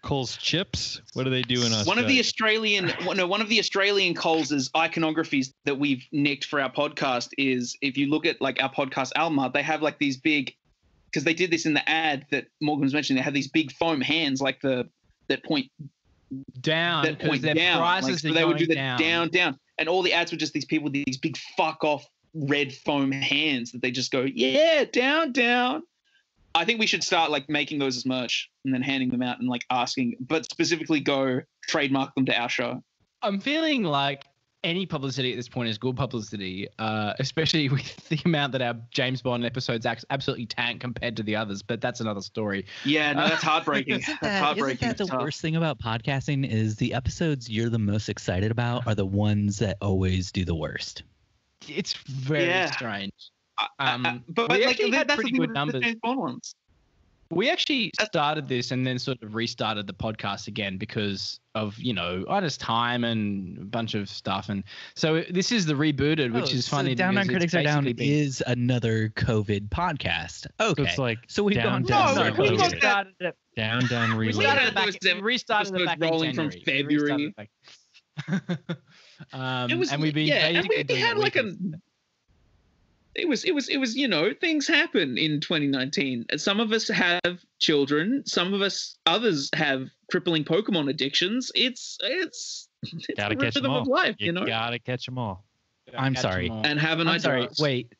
Kohl's chips. What do they do in Australia? One of the Australian Coles' iconographies that we've nicked for our podcast is, if you look at like our podcast album art, they have like these big, because they did this in the ad that Morgan was mentioning. They have these big foam hands, like that point Down that because point their down. Like, prices so are they would do going the down. down, and all the ads were just these people with these big fuck off red foam hands that they just go, yeah, down. I think we should start like making those as merch and then handing them out and like asking, but specifically go trademark them to our show. I'm feeling like any publicity at this point is good publicity, especially with the amount that our James Bond episodes absolutely tank compared to the others. But that's another story. Yeah, no, that's heartbreaking. Isn't That's heartbreaking. that the It's tough. worst thing about podcasting is the episodes you're the most excited about are the ones that always do the worst. It's very Yeah. strange. But we like actually had that's pretty the thing good with numbers. the James Bond ones. We actually started this and then sort of restarted the podcast again because of, just time and a bunch of stuff. And so this is the rebooted, which is funny. Down on because Critics it's Are Down basically been- is another COVID podcast. Okay. It's like So we've down, gone down, No, down, we down, got that. down, We reload. started Yeah, it those back. We restarted it episodes back in rolling from January. We restarted February. it back- It was, and we've been and basically we doing had it like a. weekly. It was things happen in 2019. Some of us have children. Some of us others have crippling Pokemon addictions. It's Gotta the catch them rhythm all. of life, You know. gotta catch them all. I'm Catch sorry. 'em all. And haven't I I'm sorry. just? Wait.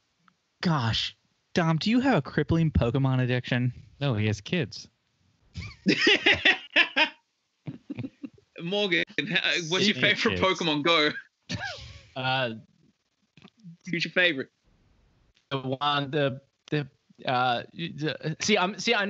Gosh. Dom, do you have a crippling Pokemon addiction? No, he has kids. Morgan, what's your Speaking of favorite kids. Pokemon? Go. Uh, Who's your favorite? the one I'm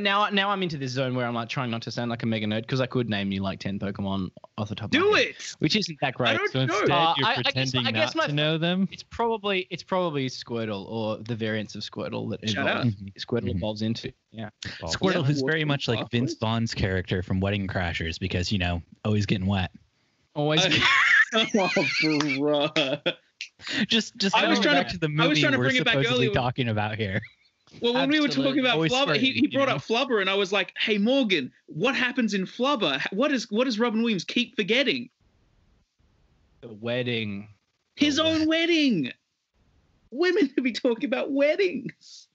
now into this zone where I'm like trying not to sound like a mega nerd because I could name you like 10 Pokemon off the top of my Do head, it. which isn't that great. I don't So know. instead, you're I guess- pretending I guess not my- to know them. It's probably Squirtle or the variants of Squirtle that Shut up. Squirtle evolves into. Yeah. Squirtle, Yeah, who's what very the much like fuck Vince was- Vaughn's character from Wedding Crashers because, always getting wet. Always. Oh, bruh. Just I was going trying back to- to the I was movie trying to we're bring it back supposedly earlier. talking about here. Well, when we were talking Absolutely. about Always Flubber, sweating, he brought you know? up Flubber, and I was like, "Hey, Morgan, what happens in Flubber? What does Robin Williams keep forgetting? The wedding. His own wedding. Women to be talking about weddings."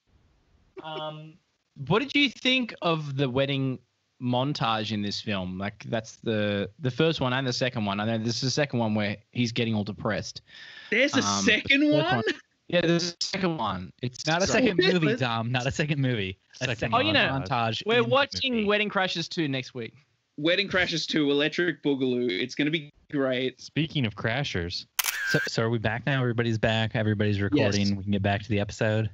What did you think of the wedding montage in this film? Like that's the first one and the second one. I know this is the second one where he's getting all depressed. There's a second the one. first Yeah, there's a second one. It's Not a so- second Really? movie, Dom. Not a second movie. A Second second Oh, you know, montage. We're in the watching movie. Wedding Crashers 2 next week. Wedding Crashers 2, Electric Boogaloo. It's gonna be great. Speaking of crashers, So are we back now? Everybody's back. Everybody's recording. Yes. We can get back to the episode.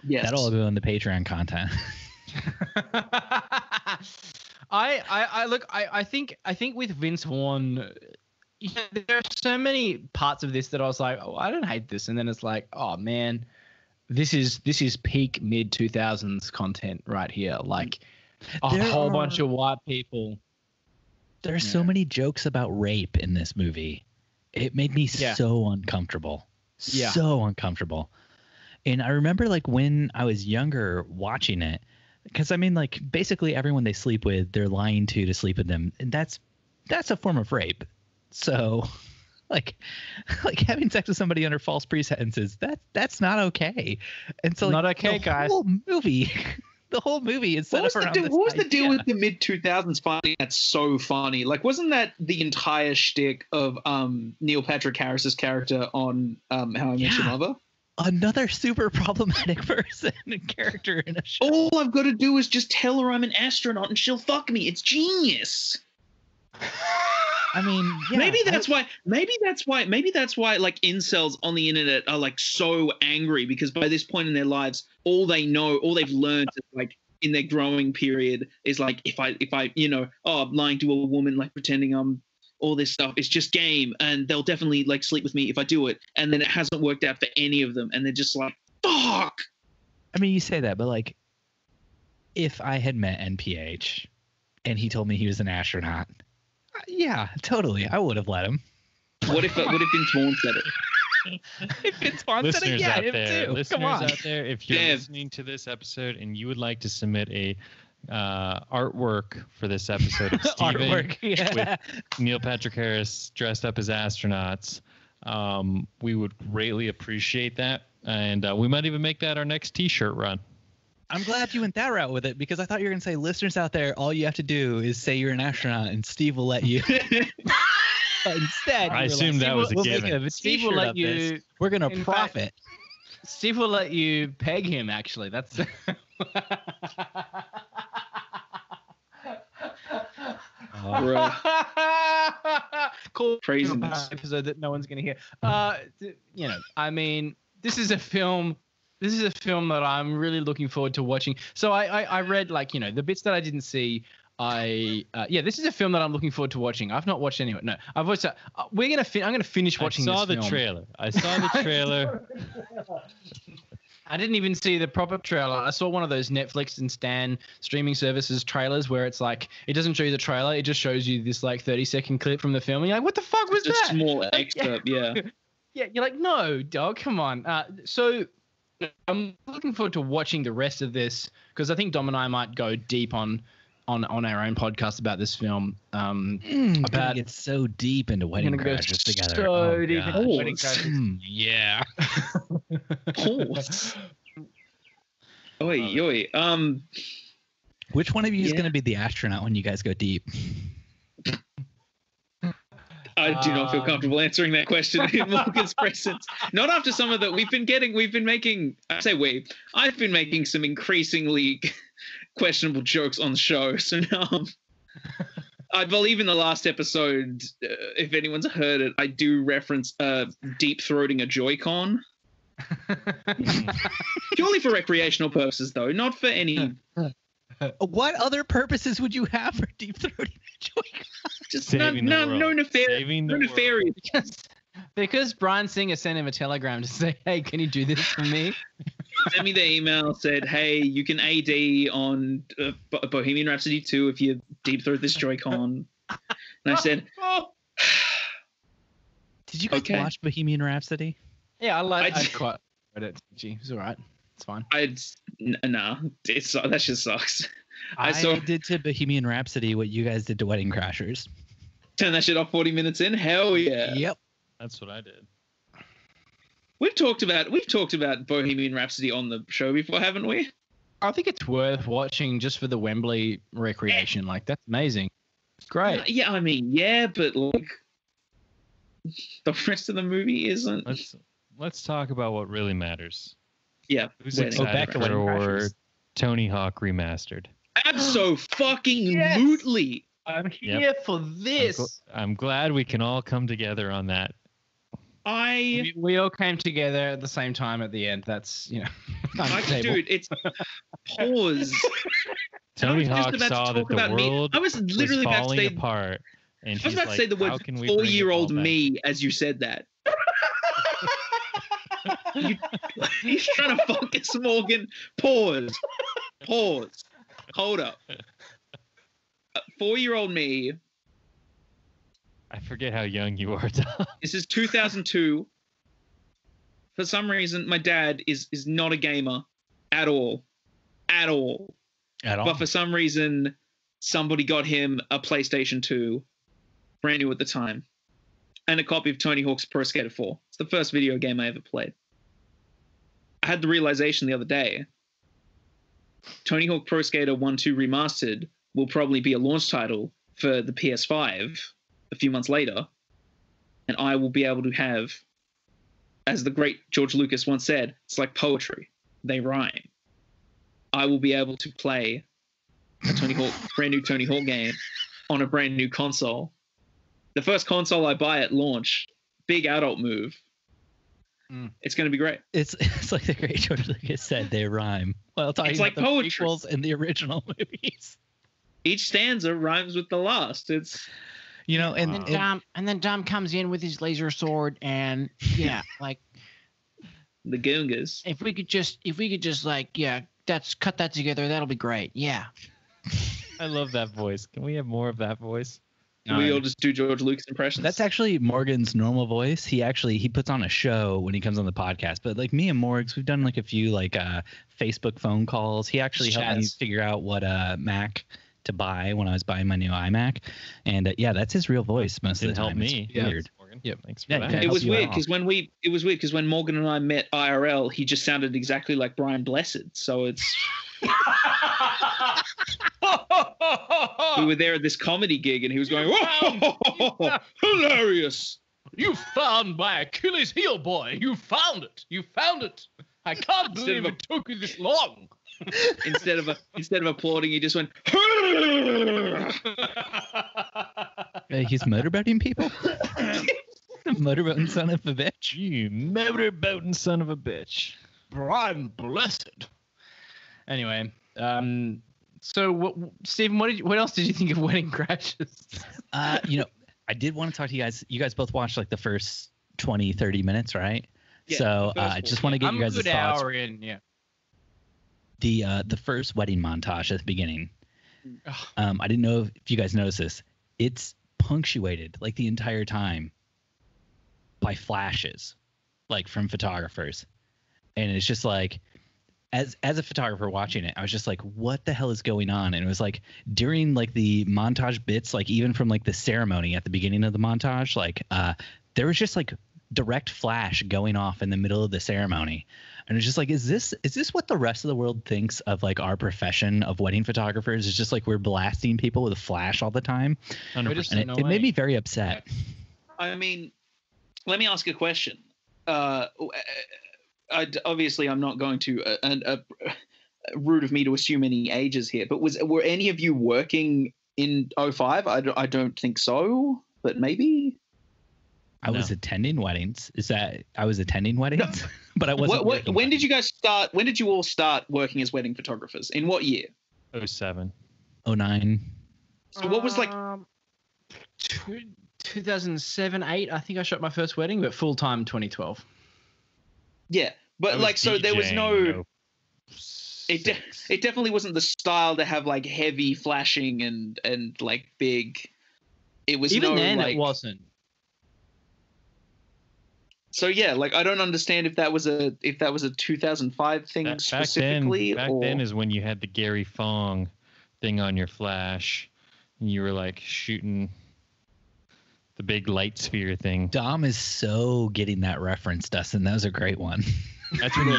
Yes. That'll all go in the Patreon content. I think with Vince Vaughn, there are so many parts of this that I was like, oh, I don't hate this, and then it's like, oh man, this is peak mid 2000s content right here, like a There whole are- bunch of white people. There's so many jokes about rape in this movie. It made me Yeah. so uncomfortable. Yeah. So uncomfortable. And I remember like when I was younger watching it, because I mean like basically everyone they sleep with, they're lying to sleep with them. And that's a form of rape. So like having sex with somebody under false pretenses, that's not okay. And so like, Not okay, the guys. whole movie the whole movie is set What was, up the, around deal- this what was the deal idea. with the mid 2000s finding that so funny? Like, wasn't that the entire shtick of Neil Patrick Harris's character on How I Met Your Yeah. Mother? Another super problematic person and character in a show. All I've got to do is just tell her I'm an astronaut and she'll fuck me. It's genius. I mean, yeah, Maybe that's why like incels on the internet are like so angry, because by this point in their lives, all they've learned is like in their growing period is like, if I I'm lying to a woman, like pretending I'm all this stuff, it's just game, and they'll definitely like sleep with me if I do it. And then it hasn't worked out for any of them, and they're just like, fuck. I mean, you say that, but like, if I had met NPH and he told me he was an astronaut, yeah, totally, I would have let him. What if Vince Vaughn said it? If Vince Vaughn said it, yeah, him too. Listeners Come on. out there, if you're listening to this episode and you would like to submit a artwork for this episode of Steven with Neil Patrick Harris dressed up as astronauts, we would greatly appreciate that. And we might even make that our next t-shirt run. I'm glad you went that route with it, because I thought you were going to say, listeners out there, all you have to do is say you're an astronaut and Steve will let you. Instead, I assumed that was a given. Steve will let you. We're going to profit. Steve will let you peg him, actually. That's. Cool. Craziness. Episode that no one's going to hear. You know, I mean, this is a film that I'm really looking forward to watching. So I read, like, you know, the bits that I didn't see. This is a film that I'm looking forward to watching. I've not watched any of it. No, I've watched. I'm gonna finish watching. I saw this the film. trailer. I saw the trailer. I didn't even see the proper trailer. I saw one of those Netflix and Stan streaming services trailers where it's like, it doesn't show you the trailer, it just shows you this like 30-second clip from the film. And you're like, what the fuck was Just that? a small excerpt, yeah. Yeah, you're like, no, dog, come on. So I'm looking forward to watching the rest of this, because I think Dom and I might go deep on our own podcast about this film. About get so deep into Wedding Crashers together. So deep into Wedding Crashers. Yeah. Pause. Oi. Which one of you is going to be the astronaut when you guys go deep? I do not feel comfortable answering that question in Morgan's presence. Not after some of that I've been making some increasingly questionable jokes on the show. So now I believe in the last episode, if anyone's heard it, I do reference deep throating a Joy-Con. Purely for recreational purposes, though, not for any. What other purposes would you have for deep throating a Joy-Con? Just no nefarious. Because Bryan Singer sent him a telegram to say, hey, can you do this for me? Sent me the email, said, hey, you can AD on Bohemian Rhapsody 2 if you deep throat this Joy-Con. And I said, did you guys watch Bohemian Rhapsody? Yeah, I quite read it. Gee, it's all right. It's fine. That just sucks. I did to Bohemian Rhapsody what you guys did to Wedding Crashers. Turn that shit off 40 minutes in? Hell yeah. Yep. That's what I did. We've talked about Bohemian Rhapsody on the show before, haven't we? I think it's worth watching just for the Wembley recreation. Like, that's amazing. It's great. Yeah, I mean, yeah, but like the rest of the movie isn't. Let's talk about what really matters. Yeah. Who's excited for Tony Hawk Remastered? Abso-fucking-lutely. I'm here for this. I'm glad we can all come together on that. We all came together at the same time at the end. That's, you know, dude, it's pause. Tony Hawk saw that the world I was literally falling apart, and I was about to say the word 4-year-old me as you said that. He's trying to focus, Morgan. Pause. Hold up. 4-year-old me. I forget how young you are, Tom. This is 2002. For some reason, my dad is not a gamer at all. But for some reason, somebody got him a PlayStation 2, brand new at the time, and a copy of Tony Hawk's Pro Skater 4. It's the first video game I ever played. I had the realization the other day. Tony Hawk Pro Skater 1-2 Remastered will probably be a launch title for the PS5 a few months later, and I will be able to have, as the great George Lucas once said, it's like poetry. They rhyme. I will be able to play a brand new Tony Hawk game on a brand new console. The first console I buy at launch, big adult move. It's going to be great. It's like the great George Lucas said, they rhyme. Well, it's like poetry. Prequels and the original movies. Each stanza rhymes with the last. It's, you know, and then Dom comes in with his laser sword, and yeah, like the Goongas. If we could just like, yeah, cut that together. That'll be great. Yeah. I love that voice. Can we have more of that voice? We all just do George Lucas impressions. That's actually Morgan's normal voice. He puts on a show when he comes on the podcast. But like me and Morgs, we've done like a few like Facebook phone calls. He actually helped me figure out what Mac to buy when I was buying my new iMac. And yeah, that's his real voice most of the time. Help me. It's weird. Morgan. Yep. Thanks for that. It was weird because when Morgan and I met IRL, he just sounded exactly like Brian Blessed. So it's we were there at this comedy gig, and he was going, "Whoa, hilarious! You found my Achilles heel, boy. You found it. You found it. I can't believe it took you this long." Instead of applauding, he just went. He's motorboating people. Motorboating son of a bitch. You motorboating son of a bitch. Brian Blessed. Anyway, so Stephen, what else did you think of Wedding Crashes? I did want to talk to you guys. You guys both watched like the first 20, 30 minutes, right? Yeah, so I just want to get you guys' thoughts. Hour in, yeah. The first wedding montage at the beginning. I didn't know if you guys noticed this. It's punctuated like the entire time by flashes, like from photographers, and it's just like, as a photographer watching it, I was just like, what the hell is going on? And it was like during like the montage bits, like even from like the ceremony at the beginning of the montage, like there was just like direct flash going off in the middle of the ceremony. And it's just like, is this what the rest of the world thinks of like our profession of wedding photographers? It's just like we're blasting people with a flash all the time. And it made me very upset. I mean, let me ask a question. Obviously, I'm not going to rude of me to assume any ages here, but were any of you working in 05? I don't think so, but maybe. I was attending weddings. I was attending weddings, but I wasn't. When did you guys start? When did you all start working as wedding photographers? In what year? 07. 09. So what was like 2007, 8? I think I shot my first wedding, but full time 2012. Yeah, but like, so there was no. It definitely wasn't the style to have like heavy flashing and like big. It was even then like, it wasn't. So yeah, like I don't understand if that was a 2005 thing specifically. Back then is when you had the Gary Fong thing on your flash, and you were like shooting the big light sphere thing. Dom is so getting that reference, Dustin. That was a great one. That's when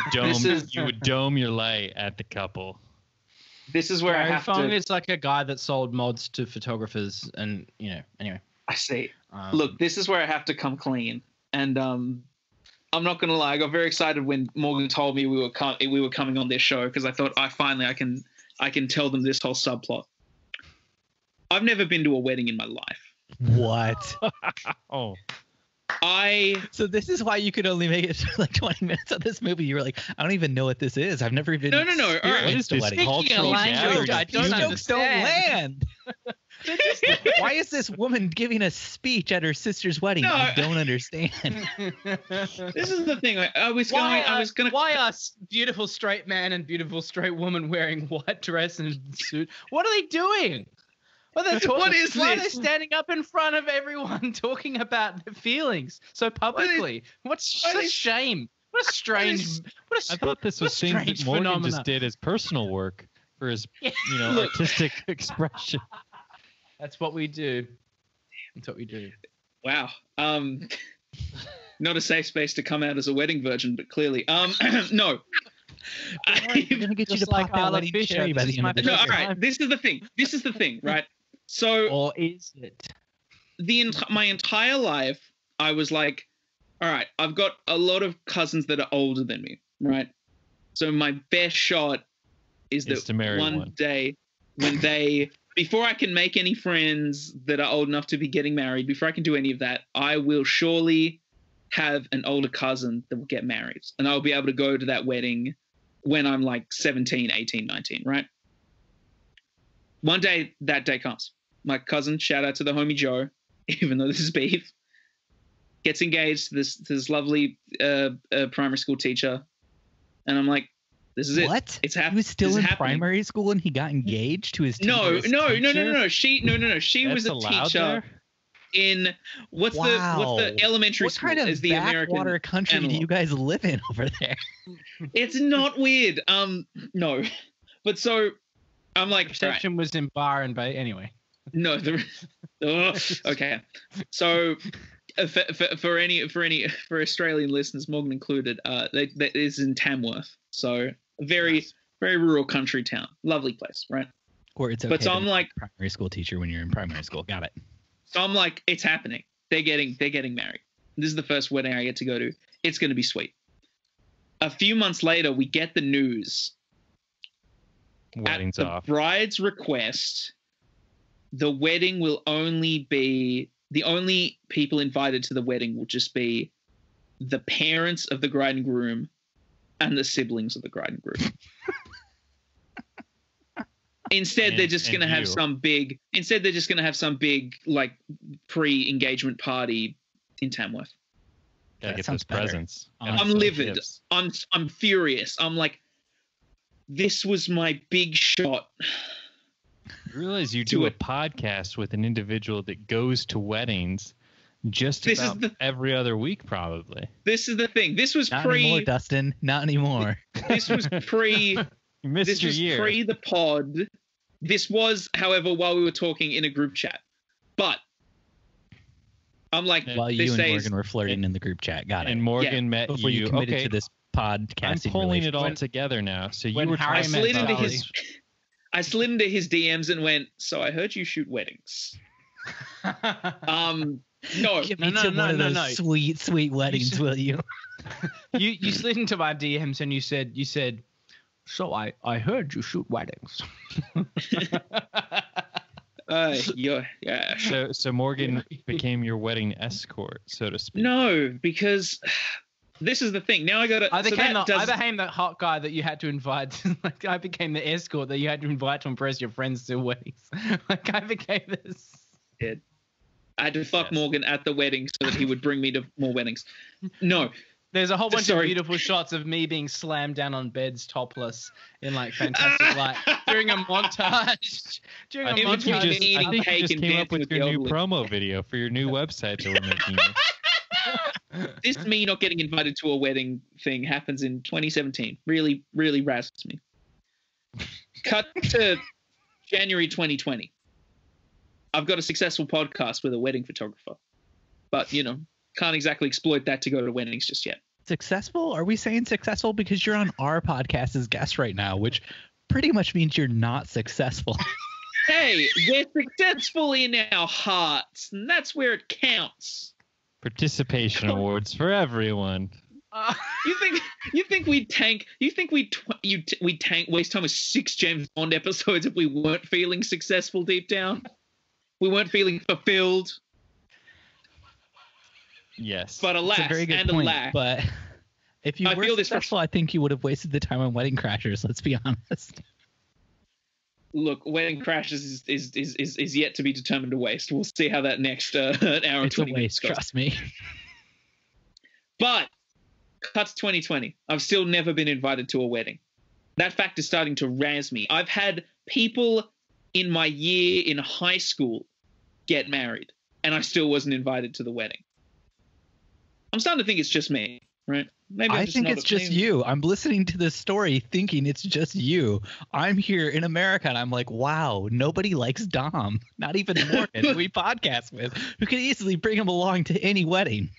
you would dome your light at the couple. This is where Gary I have Fong to. is like a guy that sold mods to photographers, and anyway. I see. Look, this is where I have to come clean. And I'm not gonna lie, I got very excited when Morgan told me we were coming on this show, because I thought I can tell them this whole subplot. I've never been to a wedding in my life. What? Oh. So this is why you could only make it like 20 minutes of this movie. You were like, I don't even know what this is. I've never even No. All right. What is this cultural language? I don't jokes don't land. Why is this woman giving a speech at her sister's wedding? No, I don't understand. This is the thing. Why are beautiful straight man and beautiful straight woman wearing white dress and suit? What are they doing? What is Why this? are they standing up in front of everyone talking about their feelings so publicly? What's a shame? What a strange. I thought this was things that Morgan just did as personal work for his, artistic expression. That's what we do. That's what we do. Wow. Not a safe space to come out as a wedding virgin, but clearly. No. I'm gonna get you to pop that wedding cherry by the end of the No, all right. This is the thing, right? So, or is it? My entire life, I was like, all right, I've got a lot of cousins that are older than me, right? So my best shot is that one day when before I can make any friends that are old enough to be getting married, before I can do any of that, I will surely have an older cousin that will get married. And I'll be able to go to that wedding when I'm like 17, 18, 19, right? One day, that day comes. My cousin, shout out to the homie Joe, even though this is beef, gets engaged to this lovely primary school teacher. And I'm like, This is it. What? It's happening. He was still in primary school and he got engaged to his No. teacher? She was a teacher there? in what's the elementary school? What kind is of the backwater American country analog. do you guys live in over there? It's not weird. No. But so I'm like, Reception was in bar and bay anyway. no. Okay. So for Australian listeners, Morgan included, that is in Tamworth. So a very rural country town. Lovely place, right? Or it's okay But so to I'm be like, a primary school teacher when you're in primary school. Got it. so I'm like, it's happening. They're getting married. This is the first wedding I get to go to. It's going to be sweet. A few months later, we get the news. Wedding's At the off. bride's request, the wedding will only be, the only people invited to the wedding will just be the parents of the bride and groom and the siblings of the bride and groom. Instead, they're just going to have some big, like pre-engagement party in Tamworth. Gotta That get sounds those better. presents. I'm livid. I'm furious. I'm like, this was my big shot. You realize you do a podcast with an individual that goes to weddings every other week, probably. This is the thing. This was Not anymore, Dustin. Not anymore. This was pre. You missed This your was year. pre the pod. This was, however, while we were talking in a group chat. But I'm like, While you and Morgan were flirting in the group chat. Got it. And Morgan met Before you committed to this podcasting I'm pulling it all relationship. together now. So you when were Harry trying met I slid into his DMs and went, so I heard you shoot weddings. No. Give me to one of those sweet, sweet weddings, will you? You slid into my DMs and you said, so I heard you shoot weddings. Yeah. So Morgan became your wedding escort, so to speak. No, because this is the thing. Now I got to. I became the hot guy that you had to invite. Like I became the escort that you had to invite to impress your friends to weddings. Like I became this. I had to fuck Morgan at the wedding so that he would bring me to more weddings. No. There's a whole bunch of beautiful shots of me being slammed down on beds topless in like fantastic light during a montage. I think you just came up with your new promo video for your new website that we're making. This me not getting invited to a wedding thing happens in 2017. Really, really razzles me. Cut to January 2020. I've got a successful podcast with a wedding photographer, but can't exactly exploit that to go to weddings just yet. Successful? Are we saying successful because you're on our podcast as guest right now, which pretty much means you're not successful. Hey, we're successful in our hearts, and that's where it counts. Participation awards for everyone. You think we'd tank? You think we'd tank? Waste time with 6 James Bond episodes if we weren't feeling successful deep down? We weren't feeling fulfilled. Yes, but alas, that's a very good and point, alack. But if you were successful, I think you would have wasted the time on Wedding Crashers. Let's be honest. Look, Wedding Crashers is yet to be determined a waste. We'll see how that next hour and 20 minutes goes. Trust me. But cut to 2020. I've still never been invited to a wedding. That fact is starting to razz me. I've had people in my year in high school get married, and I still wasn't invited to the wedding. I'm starting to think it's just me, right? Maybe I think it's just you. I'm listening to this story thinking it's just you. I'm here in America, and I'm like, wow, nobody likes Dom. Not even Morgan, who we podcast with, who could easily bring him along to any wedding.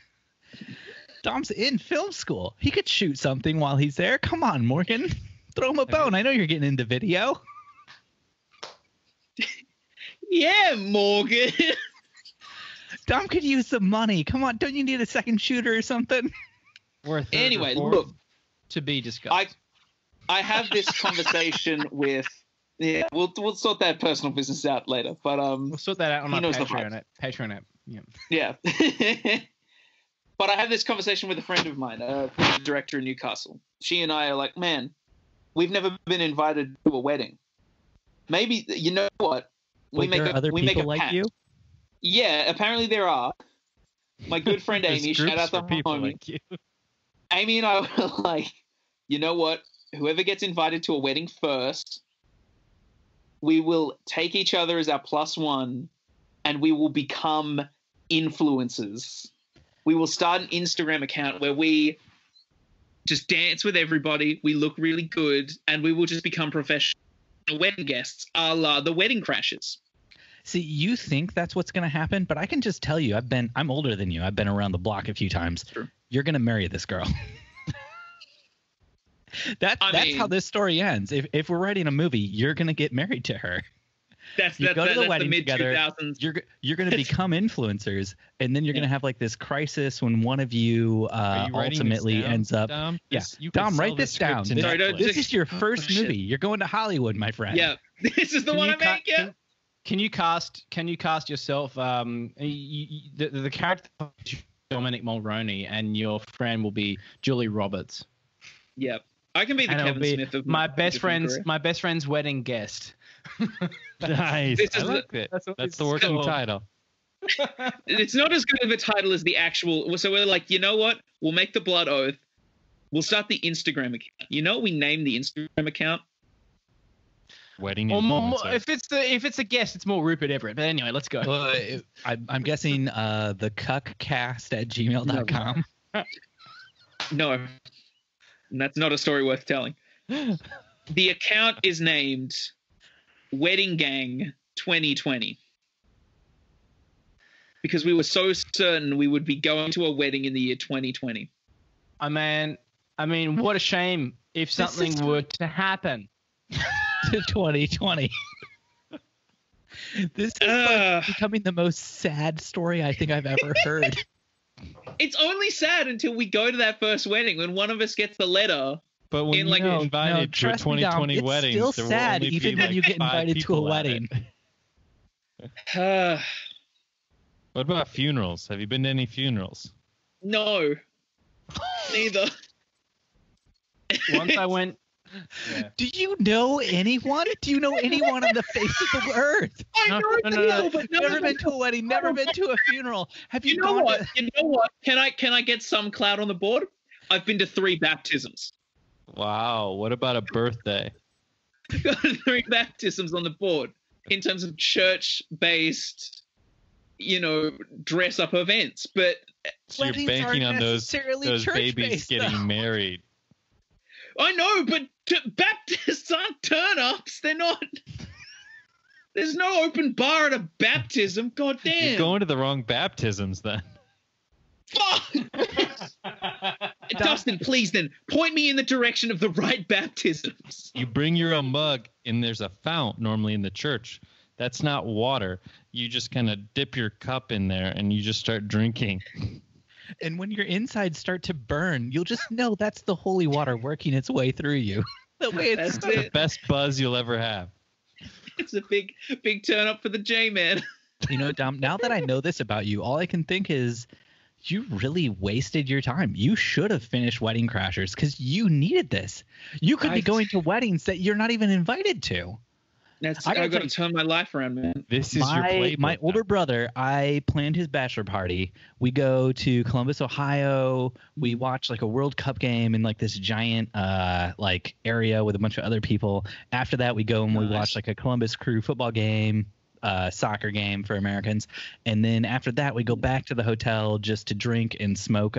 Dom's in film school. He could shoot something while he's there. Come on, Morgan. Throw him a bone. I know you're getting into video. Yeah, Morgan. Dom could use some money. Come on, don't you need a second shooter or something? Anyway, look, to be discussed. I have this conversation with. Yeah, we'll sort that personal business out later. But we'll sort that out on our Patreon app. Yeah. But I have this conversation with a friend of mine, a director in Newcastle. She and I are like, man, we've never been invited to a wedding. Maybe you know what? There are other people like you? Yeah, apparently there are. My good friend Amy, shout out to people homie. like you. Amy and I were like, you know what? whoever gets invited to a wedding first, we will take each other as our +1, and we will become influencers. We will start an Instagram account where we just dance with everybody. We look really good, and we will just become professional wedding guests, a la the Wedding Crashers. See, you think that's what's going to happen, but I can just tell you, I'm older than you. I've been around the block a few times. True. You're going to marry this girl. That's how this story ends. If we're writing a movie, you're going to get married to her. That's to the wedding the together. mid-2000s. You're going to become influencers, and then you're going to have like this crisis when one of you ultimately ends up. Dom? Yeah, Dom, write this down. This is your first movie. You're going to Hollywood, my friend. Yeah, this is the one I make. Yeah. Can you cast yourself? The character Dominic Mulroney, and your friend will be Julie Roberts. Yeah, I can be the Kevin Smith of my best friend's wedding guest. Nice. I like it. That's the working title. It's not as good of a title as the actual. So we're like, you know what? We'll make the blood oath. We'll start the Instagram account. You know what we name the Instagram account? Wedding influencer. If it's a guest, it's more Rupert Everett. But anyway, let's go. I'm guessing the cuckcast@gmail.com. No, that's not a story worth telling. The account is named Wedding Gang 2020 because we were so certain we would be going to a wedding in the year 2020. I mean, what a shame if something were to happen to 2020. This is becoming the most sad story I think I've ever heard. It's only sad until we go to that first wedding when one of us gets the letter. But when you get invited to a 2020 wedding, it's still sad even when you get invited to a wedding. What about funerals? Have you been to any funerals? No, neither. Once I went. Yeah. Do you know anyone? Do you know anyone on the face of the earth? No. Never been to a wedding. Never been to a funeral. Have you? You know what? You know what? Can I get some clout on the board? I've been to 3 baptisms. Wow. What about a birthday? I've got 3 baptisms on the board in terms of church-based, dress-up events. But so you're banking on those babies getting married. I know, but Baptists aren't turn-ups. They're not. There's no open bar at a baptism. God damn. You're going to the wrong baptisms then. Fuck! Dustin, please then point me in the direction of the right baptisms. You bring your own mug, and there's a fount normally in the church. That's not water. You just kind of dip your cup in there, and you just start drinking. And when your insides start to burn, you'll just know that's the holy water working its way through you. The way it's the best buzz you'll ever have. It's a big turn up for the J-Man. Dom, now that I know this about you, all I can think is you really wasted your time. You should have finished Wedding Crashers because you needed this. You could be going to weddings that you're not even invited to. I've got to turn my life around, man. This is your playbook. My older brother, I planned his bachelor party. We go to Columbus, Ohio. We watch like a World Cup game in like this giant area with a bunch of other people. After that, we go and we watch like a Columbus Crew football game, soccer game for Americans. And then after that, we go back to the hotel just to drink and smoke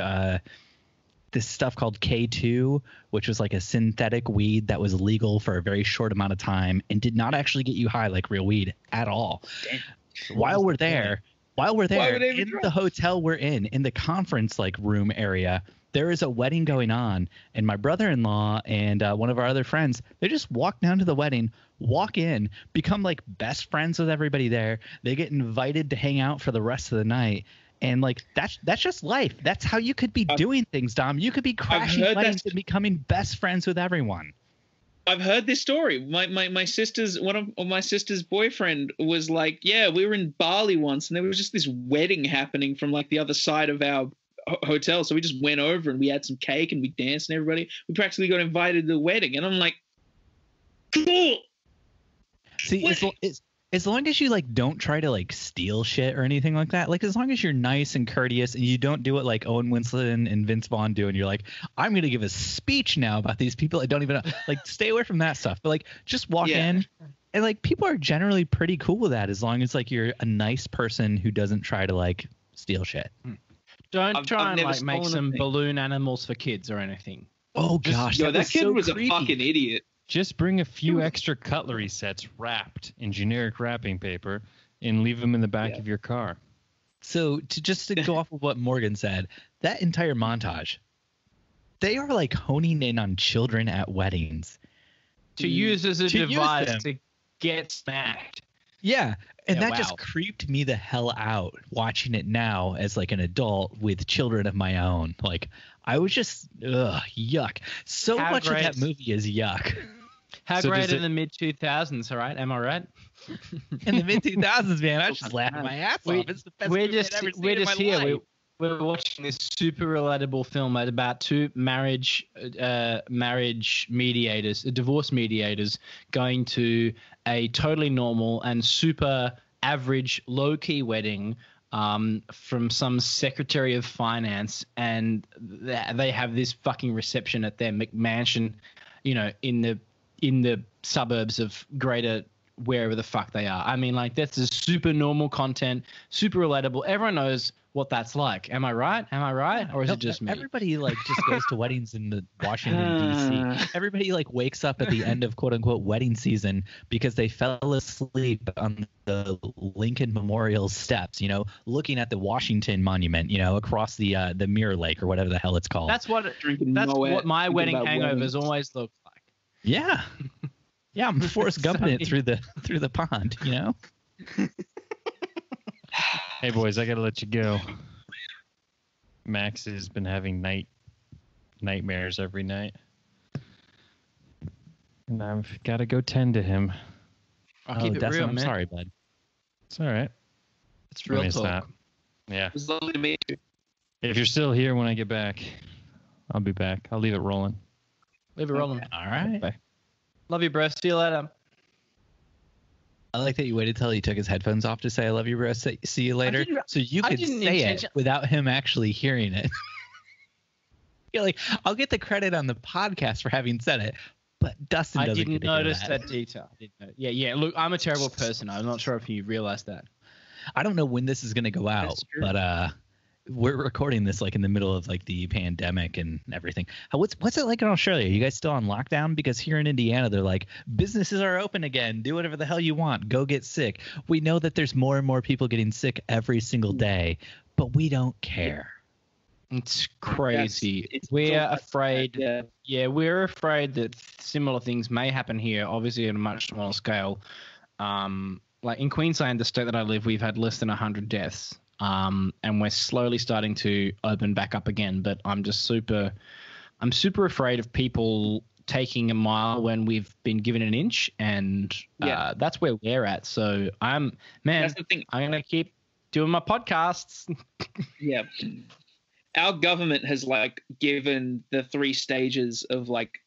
this stuff called K2, which was like a synthetic weed that was legal for a very short amount of time and did not actually get you high like real weed at all. Damn. While we're there in the hotel we're in the conference room area, there is a wedding going on, and my brother-in-law and one of our other friends, they just walk down to the wedding, walk in, become like best friends with everybody there. They get invited to hang out for the rest of the night. And that's just life. That's how you could be doing things, Dom. You could be crashing weddings and becoming best friends with everyone. I've heard this story. My sister's one of my sister's boyfriend was like, yeah, we were in Bali once, and there was just this wedding happening from like the other side of our hotel. So we just went over and we had some cake and we danced and everybody. We practically got invited to the wedding, and I'm like, cool. See, as long as you like don't try to like steal shit or anything like that, like as long as you're nice and courteous and you don't do it like Owen Winston and Vince Vaughn do, and you're like, I'm gonna give a speech now about these people I don't even know. Like, stay away from that stuff. But like, just walk in, and like people are generally pretty cool with that as long as like you're a nice person who doesn't try to like steal shit. Don't try and like make some balloon animals for kids or anything. Oh gosh, that kid was creepy. a fucking idiot. Just bring a few extra cutlery sets wrapped in generic wrapping paper and leave them in the back of your car. So to go off of what Morgan said, that entire montage, they are like honing in on children at weddings. To use as a device to get smacked. Yeah. And that just creeped me the hell out watching it now as like an adult with children of my own. Like I was just, yuck. So much of that movie is yuck. How great in the mid-2000s, all right? Am I right? In the mid-2000s, man, I was just laughing my ass off. It's the best movie I've ever seen in my life. We're watching this super relatable film about two marriage mediators, divorce mediators, going to a totally normal and super average low-key wedding from some secretary of finance, and they have this fucking reception at their McMansion, you know, in the suburbs of Greater wherever the fuck they are. I mean, like, that's a super normal content, super relatable. Everyone knows what that's like. Am I right? Or is it just me? Everybody like just goes to weddings in the Washington D.C. Everybody like wakes up at the end of quote unquote wedding season because they fell asleep on the Lincoln Memorial steps, you know, looking at the Washington Monument, you know, across the Mirror Lake or whatever the hell it's called. That's what what my wedding hangovers always look like. Yeah. Yeah, I'm Forrest Gumping it through the pond, you know? Hey, boys, I got to let you go. Max has been having nightmares every night. And I've got to go tend to him. I'll keep it real, I'm man. sorry, bud. It's all right. It's real talk. Yeah. It was lovely to meet you. If you're still here when I get back, I'll be back. I'll leave it rolling. Leave it rolling. All right. Bye. Love you, bro. See you later. I like that you waited till he took his headphones off to say "I love you, bro." See you later, so you could say it without him actually hearing it. You're like, I'll get the credit on the podcast for having said it, but Dustin doesn't. I didn't get to hear notice that detail. Yeah. Look, I'm a terrible person. I'm not sure if you realize that. I don't know when this is going to go out, but we're recording this like in the middle of like the pandemic and everything. What's it like in Australia? Are you guys still on lockdown? Because here in Indiana, they're like, businesses are open again. Do whatever the hell you want. Go get sick. We know that there's more and more people getting sick every single day, but we don't care. It's crazy. We're afraid. We're afraid that similar things may happen here, obviously on a much smaller scale. Like in Queensland, the state that I live, we've had less than 100 deaths. And we're slowly starting to open back up again, but I'm super afraid of people taking a mile when we've been given an inch, and that's where we're at. So that's the thing. I'm gonna keep doing my podcasts. Yeah, our government has like given the 3 stages of like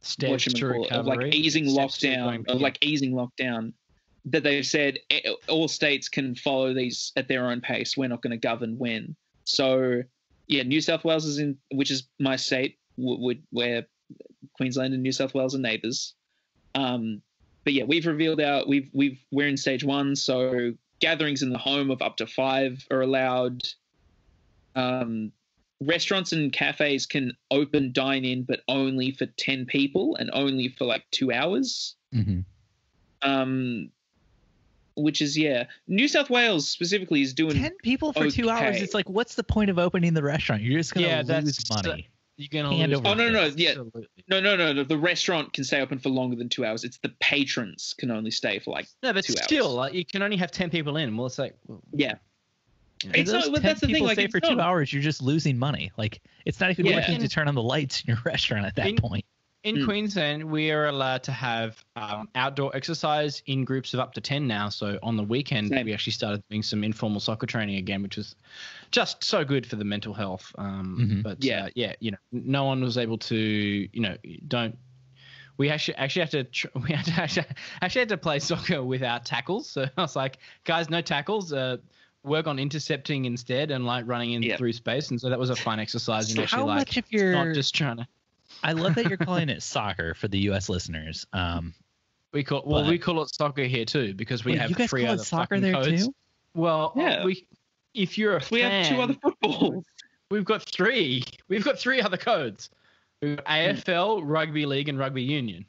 steps to recovery, of like easing lockdown. That they've said all states can follow these at their own pace. We're not going to govern when. So, yeah, New South Wales is which is my state, where Queensland and New South Wales are neighbours. But yeah, we've revealed we're in stage 1. So gatherings in the home of up to 5 are allowed. Restaurants and cafes can open dine in, but only for 10 people and only for like 2 hours. Mm-hmm. Which is, New South Wales specifically is doing 10 people for 2 hours. It's like, what's the point of opening the restaurant? You're just going to lose money. You're going to lose. Oh, no. Yeah. No. The restaurant can stay open for longer than 2 hours. It's the patrons can only stay for like 2 hours. No, but still, like, you can only have 10 people in. Well, it's like... Yeah. It's not, but that's the thing. Like, stay for 2 hours, you're just losing money. Like, it's not even worth it to turn on the lights in your restaurant at that point. In Queensland, we are allowed to have outdoor exercise in groups of up to 10 now. So on the weekend, we actually started doing some informal soccer training again, which was just so good for the mental health. But no one was able to, we actually had to play soccer without tackles. So I was like, guys, no tackles. Work on intercepting instead and like running in through space. And so that was a fun exercise. And actually, how like, much of your not just trying to. I love that you're calling it soccer for the U.S. listeners. We call it soccer here too because we have you guys 3 call other it soccer fucking there codes. too? Well, Yeah. If you're a We fan, have 2 other footballs. we've got 3. We've got 3 other codes. We've got AFL, rugby league, and rugby union.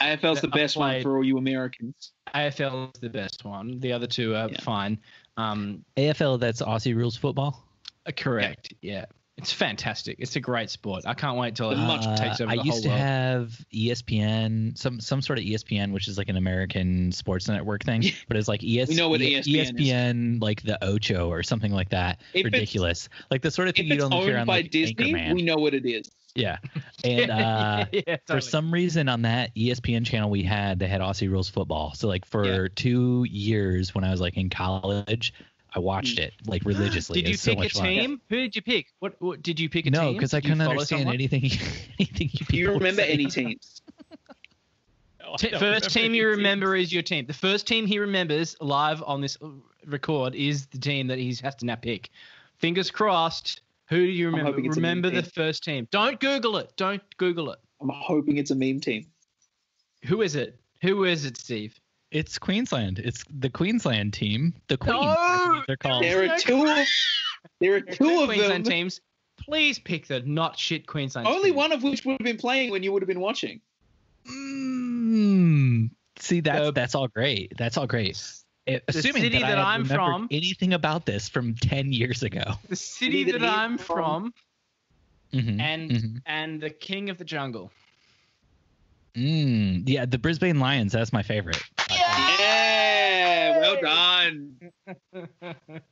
AFL's the best one for all you Americans. AFL is the best one. The other 2 are fine. AFL, that's Aussie rules football. Correct. Yeah. It's fantastic. It's a great sport. I can't wait till it takes over the whole world. I used to have ESPN, some sort of ESPN, which is like an American sports network thing, but it's like We know what ESPN is. Like the Ocho or something like that. Ridiculous. Like the sort of thing you don't hear on like Disney, Anchorman. we know what it is. Yeah. And totally. for some reason on that ESPN channel they had Aussie rules football. So like for 2 years when I was like in college, I watched it like religiously. Did you pick a team? Who did you pick? What did you pick a team? No, because I couldn't understand anything you people Do you remember any teams? First team you remember is your team. The first team he remembers live on this record is the team that he has to now pick. Fingers crossed. Who do you remember? Remember the first team. Don't Google it. Don't Google it. I'm hoping it's a meme team. Who is it? Who is it, Steve? It's Queensland. It's the Queensland team. The Queens. No! They're called. There are two of Queensland them. teams. Please pick the not shit Queensland Only team. one of which would have been playing when you would have been watching. See, that's all great. That's all great. Assuming city that that I I'm remembered from- anything about this from 10 years ago. The city that I'm from Mhm, and the king of the jungle. Yeah, the Brisbane Lions. That's my favorite. Yeah, well done.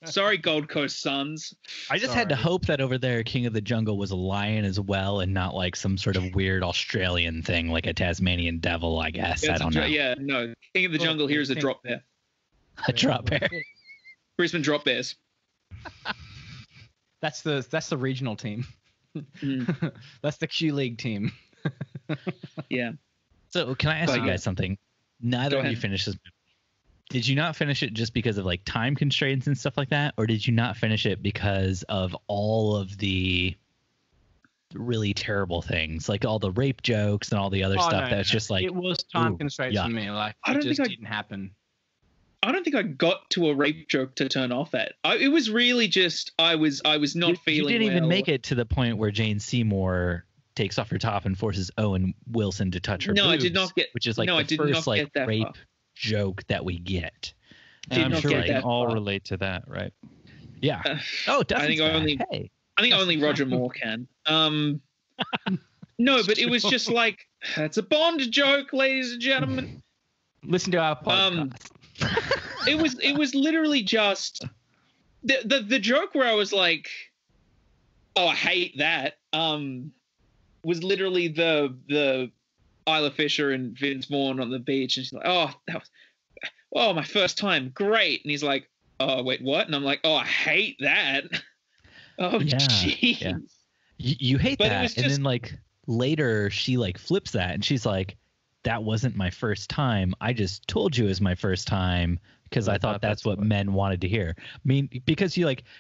Sorry, Gold Coast Suns. I just had to hope that over there, King of the Jungle was a lion as well, and not like some sort of weird Australian thing, like a Tasmanian devil. I guess I don't know. Yeah, no. King of the Jungle here is a drop bear. A drop bear. Brisbane Drop Bears. That's the regional team. That's the Q League team. Yeah. So can I ask you guys something? Neither of you finished this movie. Did you not finish it just because of like time constraints and stuff like that, or did you not finish it because of all of the really terrible things, like all the rape jokes and all the other stuff that's just like it was time constraints for me. Like it just didn't happen. I don't think I got to a rape joke to turn off at. It was really just I was not feeling. You didn't even make it to the point where Jane Seymour takes off her top and forces Owen Wilson to touch her boobs, I did not get. Which is like the first like rape joke that we get. And I'm sure we can all relate to that, right? Yeah. I think only Roger Moore can. No, but it was just like it's a Bond joke, ladies and gentlemen. Listen to our podcast. It was literally just the joke where I was like, oh, I hate that. Was literally the Isla Fisher and Vince Vaughn on the beach, and she's like, my first time, great. And he's like, oh, wait, what? And I'm like, oh, I hate that. Oh, jeez. Yeah. You hate that, and then like later she like flips that, and she's like, that wasn't my first time. I just told you it was my first time because I thought that's what men wanted to hear. I mean, because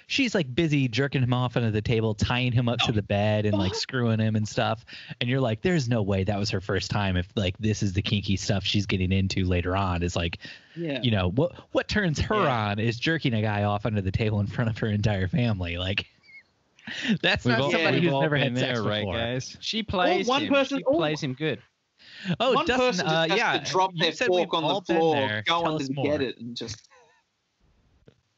she's like busy jerking him off under the table, tying him up to the bed and like screwing him and stuff. And you're like, there's no way that was her first time. If like this is the kinky stuff she's getting into later on, is like, you know, what turns her on is jerking a guy off under the table in front of her entire family. Like, that's not somebody who's never had sex before. Right, guys? She plays She plays him good. Oh, one Dustin, person just has to drop their fork on the floor, go under and get it, and just.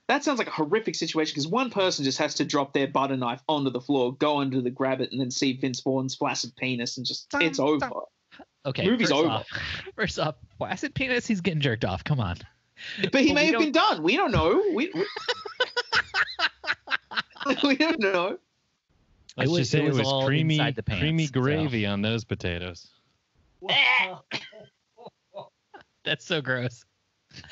That sounds like a horrific situation because one person just has to drop their butter knife onto the floor, go under to grab it, and then see Vince Vaughn's flaccid penis, and just it's over. Okay, movie's over. First off, flaccid penis, he's getting jerked off. Come on. But he may have been done. We don't know. We don't know. Let's just say it was creamy gravy on those potatoes. That's so gross.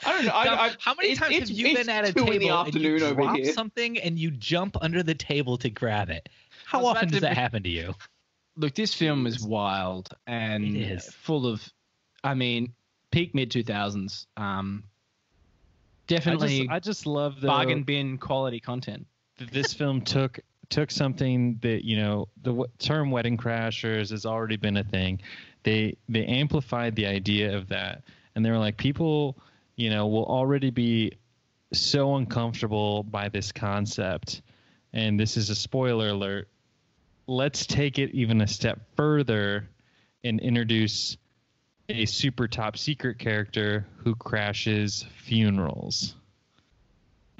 I don't know. How many times have you been at a table and you drop something and you jump under the table to grab it? How often does that happen to you? Look, this film is wild and It is. full of, I mean, peak mid 2000s. Definitely, I just love the bargain bin quality content. This film took something that, you know, the term wedding crashers has already been a thing. They amplified the idea of that, and they were like, people, you know, will already be so uncomfortable by this concept, and this is a spoiler alert. Let's take it even a step further and introduce a super top secret character who crashes funerals.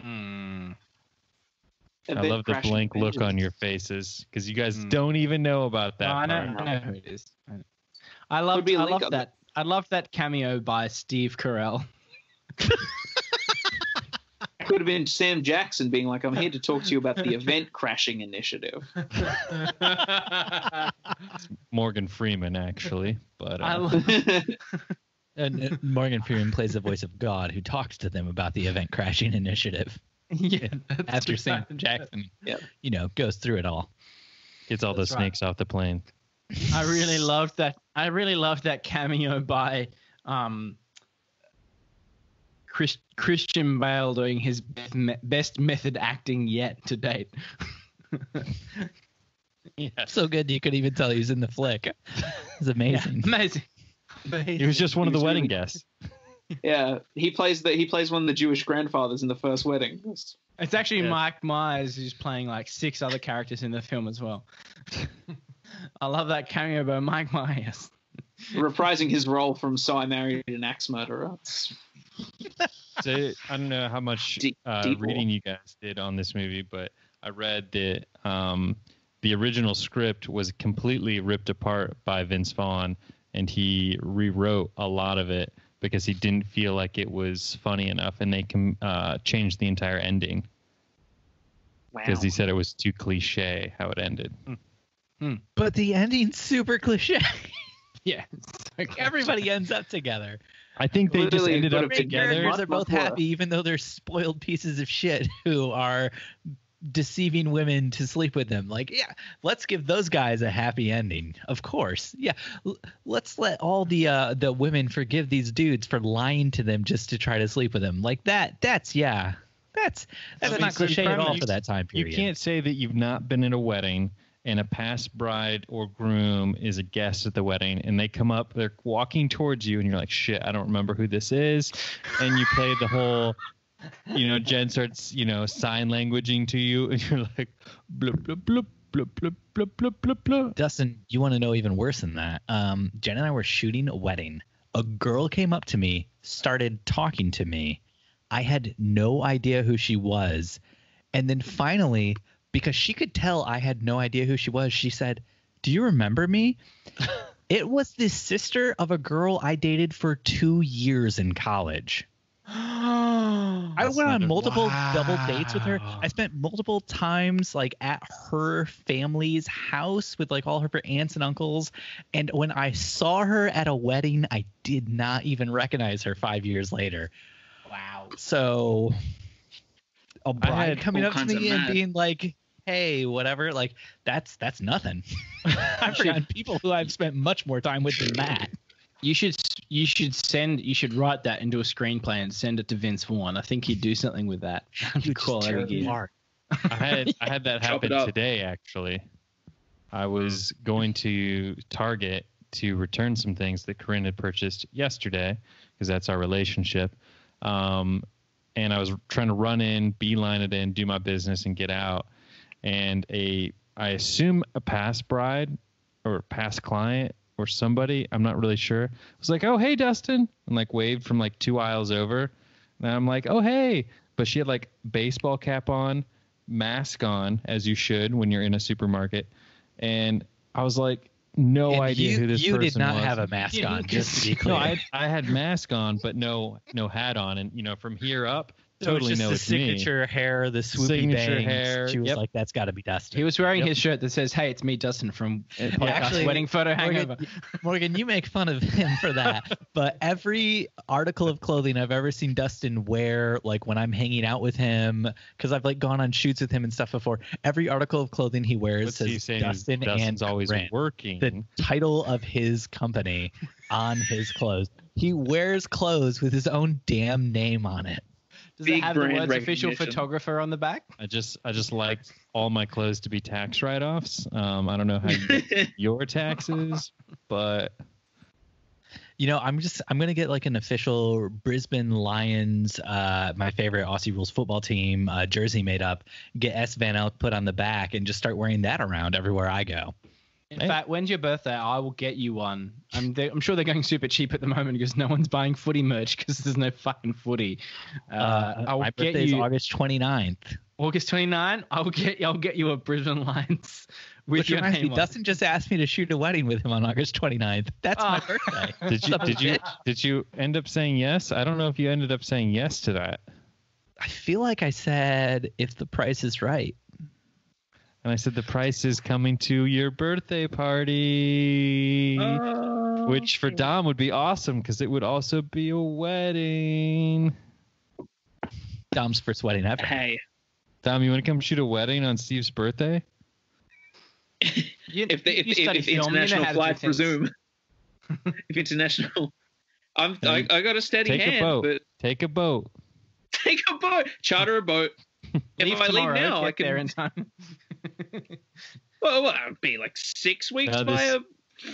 I love the blank look on your faces because you guys don't even know about that. I know who it is. I love that. I love that cameo by Steve Carell. Could have been Sam Jackson being like, I'm here to talk to you about the event crashing initiative. Morgan Freeman, actually. But and Morgan Freeman plays the voice of God who talks to them about the event crashing initiative. Yeah, after Sam Jackson, you know, goes through it all. Gets all the snakes off the plane. I really loved that. I really loved that cameo by Christian Bale doing his best method acting yet to date. Yeah, so good you could even tell he was in the flick. It's amazing. Yeah, amazing. He was just one of the wedding guests. Yeah, he plays one of the Jewish grandfathers in the first wedding. It's actually Mike Myers who's playing like 6 other characters in the film as well. I love that cameo by Mike Myers. Reprising his role from So I Married an Axe Murderer. So I don't know how much reading you guys did on this movie, but I read that the original script was completely ripped apart by Vince Vaughn, and he rewrote a lot of it because he didn't feel like it was funny enough, and they changed the entire ending because he said it was too cliche how it ended. But the ending's super cliche. Yeah, like everybody ends up together. I think they just ended up together. They're both happy, even though they're spoiled pieces of shit who are deceiving women to sleep with them. Like, yeah, let's give those guys a happy ending. Of course, yeah. Let's let all the women forgive these dudes for lying to them just to try to sleep with them. Like that. That's not cliche at all for that time period. You can't say that you've not been in a wedding and a past bride or groom is a guest at the wedding, and they come up, they're walking towards you, and you're like, shit, I don't remember who this is. And you play the whole, you know, Jen starts, you know, sign languaging to you, and you're like, blub, blub, blub, blub, blub, blub, blub, blub, blub. Dustin, you want to know even worse than that? Jen and I were shooting a wedding. A girl came up to me, started talking to me. I had no idea who she was. And then finally, because she could tell I had no idea who she was, she said, "Do you remember me?" It was the sister of a girl I dated for 2 years in college. I went on multiple double dates with her. I spent multiple times like at her family's house with like all her aunts and uncles. And when I saw her at a wedding, I did not even recognize her 5 years later. Wow. So a bride coming up to me and being like, hey, whatever, like that's nothing. I've forgotten people who I've spent much more time with than that. You should write that into a screenplay and send it to Vince Vaughn. I think he'd do something with that. Quality. I had that happen today, actually. I was going to Target to return some things that Corinne had purchased yesterday, because that's our relationship. And I was trying to run in, beeline it in, do my business, and get out. And I assume a past bride or past client or somebody, I'm not really sure, was like, "Oh, hey, Dustin," and like waved from like 2 aisles over. And I'm like, "Oh, hey," but she had like baseball cap on, mask on, as you should when you're in a supermarket. And I was like, no idea who this person was. You did not have a mask on, just to be clear. No, I had mask on, but no hat on. And, you know, from here up, totally just know the it's me. signature hair, the swoopy Signature bangs. hair, She was yep. like, "That's got to be Dustin." He was wearing Yep. his shirt that says, "Hey, it's me, Dustin from podcast Actually, Wedding Photo Hangover." Morgan, you make fun of him for that, but every article of clothing I've ever seen Dustin wear, like when I'm hanging out with him, because I've like gone on shoots with him and stuff before, every article of clothing he wears What's he says saying? Dustin Dustin's and always Corinne, working. the title of his company on his clothes. He wears clothes with his own damn name on it. Does Big it have the brand words official recognition. photographer on the back? I just like all my clothes to be tax write-offs. I don't know how you get your taxes, but You know, I'm gonna get like an official Brisbane Lions, my favorite Aussie rules football team jersey made up. Get S Van Elk put on the back and just start wearing that around everywhere I go. In fact, when's your birthday? I will get you one. I'm sure they're going super cheap at the moment because no one's buying footy merch because there's no fucking footy. I will My get birthday is you August 29th. August 29. I'll get you a Brisbane Lions with Which your reminds name me, on. Dustin just asked me to shoot a wedding with him on August 29th. That's my birthday. did you end up saying yes? I don't know if you ended up saying yes to that. I feel like I said if the price is right. And I said the price is coming to your birthday party, which for Dom would be awesome because it would also be a wedding. Dom's first wedding ever. Hey, Dom, you want to come shoot a wedding on Steve's birthday? if study film, you know international how to do flights things. resume, if international, I got a steady Take hand. a boat. But Take a boat. take a boat, charter a boat. If I leave tomorrow, now, get I can. there in time. Well, it'd be like 6 weeks by a.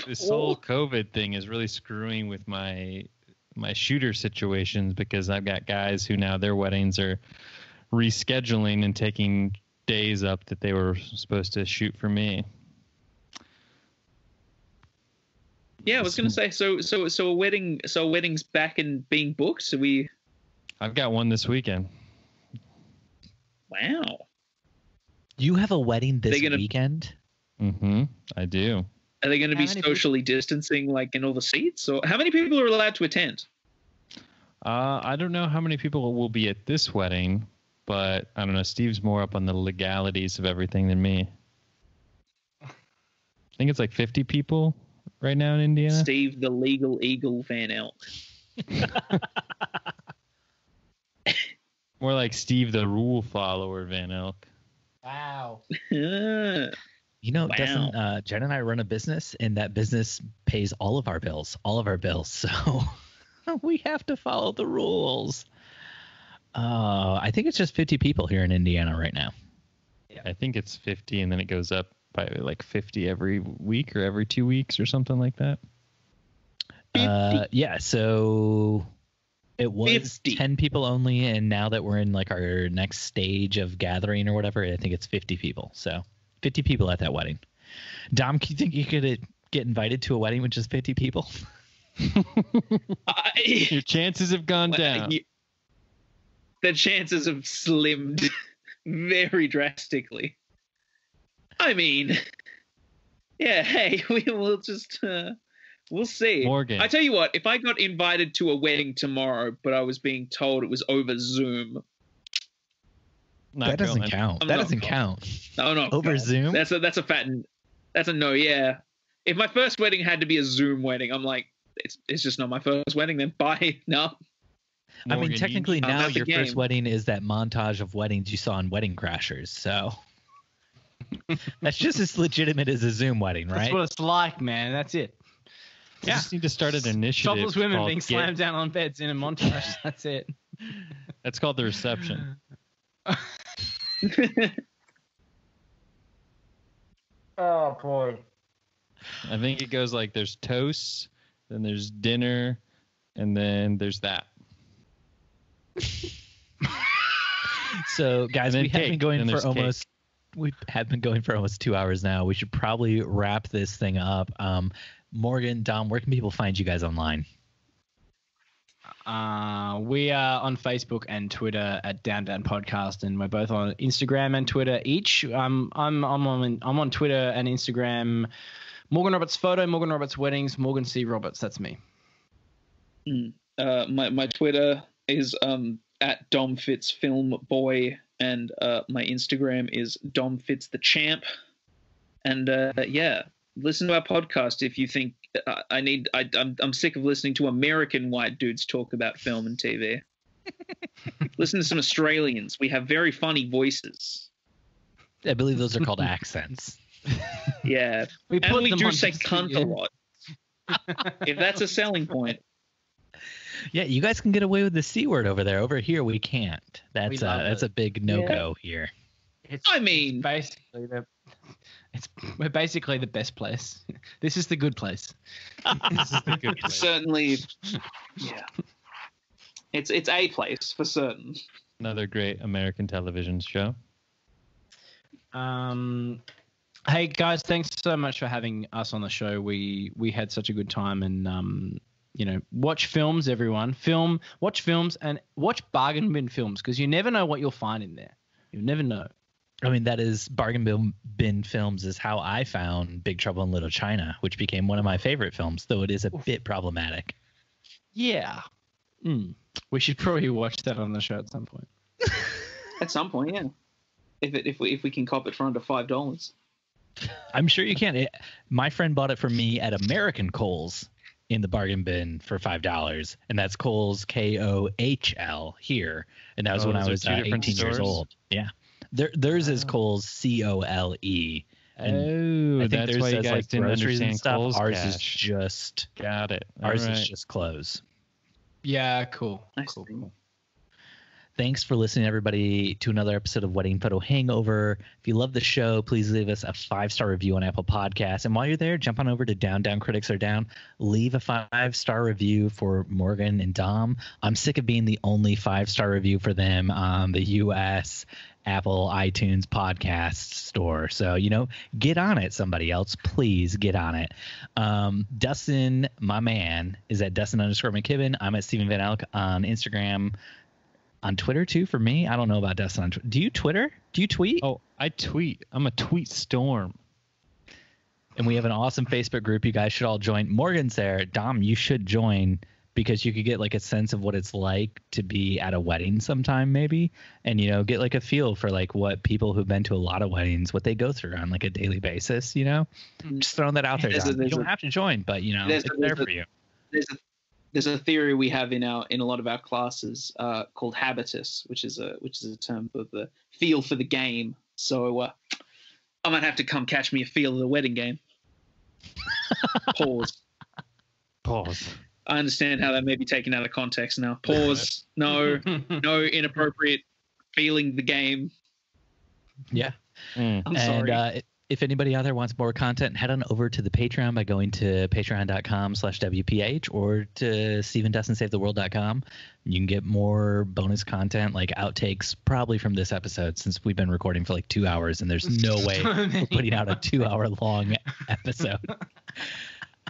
This whole COVID thing is really screwing with my shooter situations because I've got guys who now their weddings are rescheduling and taking days up that they were supposed to shoot for me. Yeah, I was gonna say so a wedding's back and being booked. So I've got one this weekend. wow. You have a wedding this They're gonna- weekend? Mm-hmm. I do. Are they going to How be many socially distancing, like in all the seats, or how many people are allowed to attend? I don't know how many people will be at this wedding, but I don't know. Steve's more up on the legalities of everything than me. I think it's like 50 people right now in Indiana. Steve, the legal eagle Van Elk. More like Steve, the rule follower Van Elk. Wow. You know, Wow. doesn't Jen and I run a business, and that business pays all of our bills. So we have to follow the rules. I think it's just 50 people here in Indiana right now. I think it's 50, and then it goes up by like 50 every week or every 2 weeks or something like that. Yeah, so it was 50. 10 people only, and now that we're in like our next stage of gathering or whatever, I think it's 50 people. So 50 people at that wedding. Dom, do you think you could get invited to a wedding with just 50 people? Your chances have gone down. The chances have slimmed very drastically. I mean, yeah, hey, we'll just we'll see. Morgan. I tell you what, if I got invited to a wedding tomorrow, but I was being told it was over Zoom, Not That doesn't going. count. I'm That not doesn't going. count. no, Over Zoom? That's a fat. That's a no. Yeah. If my first wedding had to be a Zoom wedding, I'm like, it's just not my first wedding. Then bye. No. I Morgan, mean, you- technically I'm now at the your first game. wedding is that montage of weddings you saw in Wedding Crashers. So that's just as legitimate as a Zoom wedding, That's right? what it's like, man. That's it. You just need to start an initiative. Topless women called being slammed down on beds in a montage. That's it. That's called the reception. Oh boy. I think it goes like there's toast, then there's dinner, and then there's that. So, guys, And then we have been cake. going Then for there's almost 2 hours now. We should probably wrap this thing up. Morgan, Dom, where can people find you guys online? We are on Facebook and Twitter at Down Down Podcast, and we're both on Instagram and Twitter each. I'm on Twitter and Instagram. Morgan Roberts Photo, Morgan Roberts Weddings, Morgan C Roberts. That's me. My Twitter is at Dom Fitz Film Boy, and my Instagram is Dom Fitz the Champ. And yeah, listen to our podcast if you think I'm sick of listening to American white dudes talk about film and TV. Listen to some Australians. We have very funny voices. I believe those are called accents. Yeah, we do say cunt a lot. If that's a selling point. Yeah, you guys can get away with the C word over there. Over here, we can't. That's a big no-go here. We're basically the best place. This is the good place. This is the good place. It's certainly, yeah. It's a place for certain. Another great American television show. Hey guys, thanks so much for having us on the show. We had such a good time, and watch films, everyone. Watch films and watch bargain bin films, because you never know what you'll find in there. You'll never know. I mean, that is bargain bin films is how I found Big Trouble in Little China, which became one of my favorite films, though it is a bit problematic. Yeah. We should probably watch that on the show at some point. At some point, yeah. If we can cop it for under $5. I'm sure you can. My friend bought it for me at American Kohl's in the bargain bin for $5, and that's Kohl's Kohl here, and that was when I was 18 years old. Yeah, theirs is Kohl's COLE. And I think that's why you guys didn't understand stuff. Kohl's Ours cash. is just Ours is just clothes. Yeah, cool. Cool. Thanks for listening, everybody, to another episode of Wedding Photo Hangover. If you love the show, please leave us a 5-star review on Apple Podcasts. And while you're there, jump on over to Down Critics Are Down. Leave a 5-star review for Morgan and Dom. I'm sick of being the only 5-star review for them on the U.S. Apple iTunes podcast store. So, get on it, somebody else. Please get on it. Dustin, my man, is at Dustin_McKibben. I'm at Stephen Van Elk on Instagram. On Twitter, too, for me? I don't know about Dustin on Twitter. Do you Twitter? Do you tweet? Oh, I tweet. I'm a tweet storm. And we have an awesome Facebook group. You guys should all join. Morgan's there. Dom, you should join, because you could get like a sense of what it's like to be at a wedding sometime, maybe, and get like a feel for like what people who've been to a lot of weddings, what they go through on like a daily basis. Just throwing that out there. You don't have to join, but it's there for you. There's a theory we have in a lot of our classes called habitus, which is a term for the feel for the game. So I might have to come catch me a feel of the wedding game. Pause. I understand how that may be taken out of context now. Pause. No inappropriate feeling the game. Yeah. I'm sorry. If anybody out there wants more content, head on over to the Patreon by going to patreon.com/WPH or to StephenDustinSaveTheWorld.com. You can get more bonus content like outtakes probably from this episode, since we've been recording for like 2 hours and there's no way we're putting out a 2-hour long episode.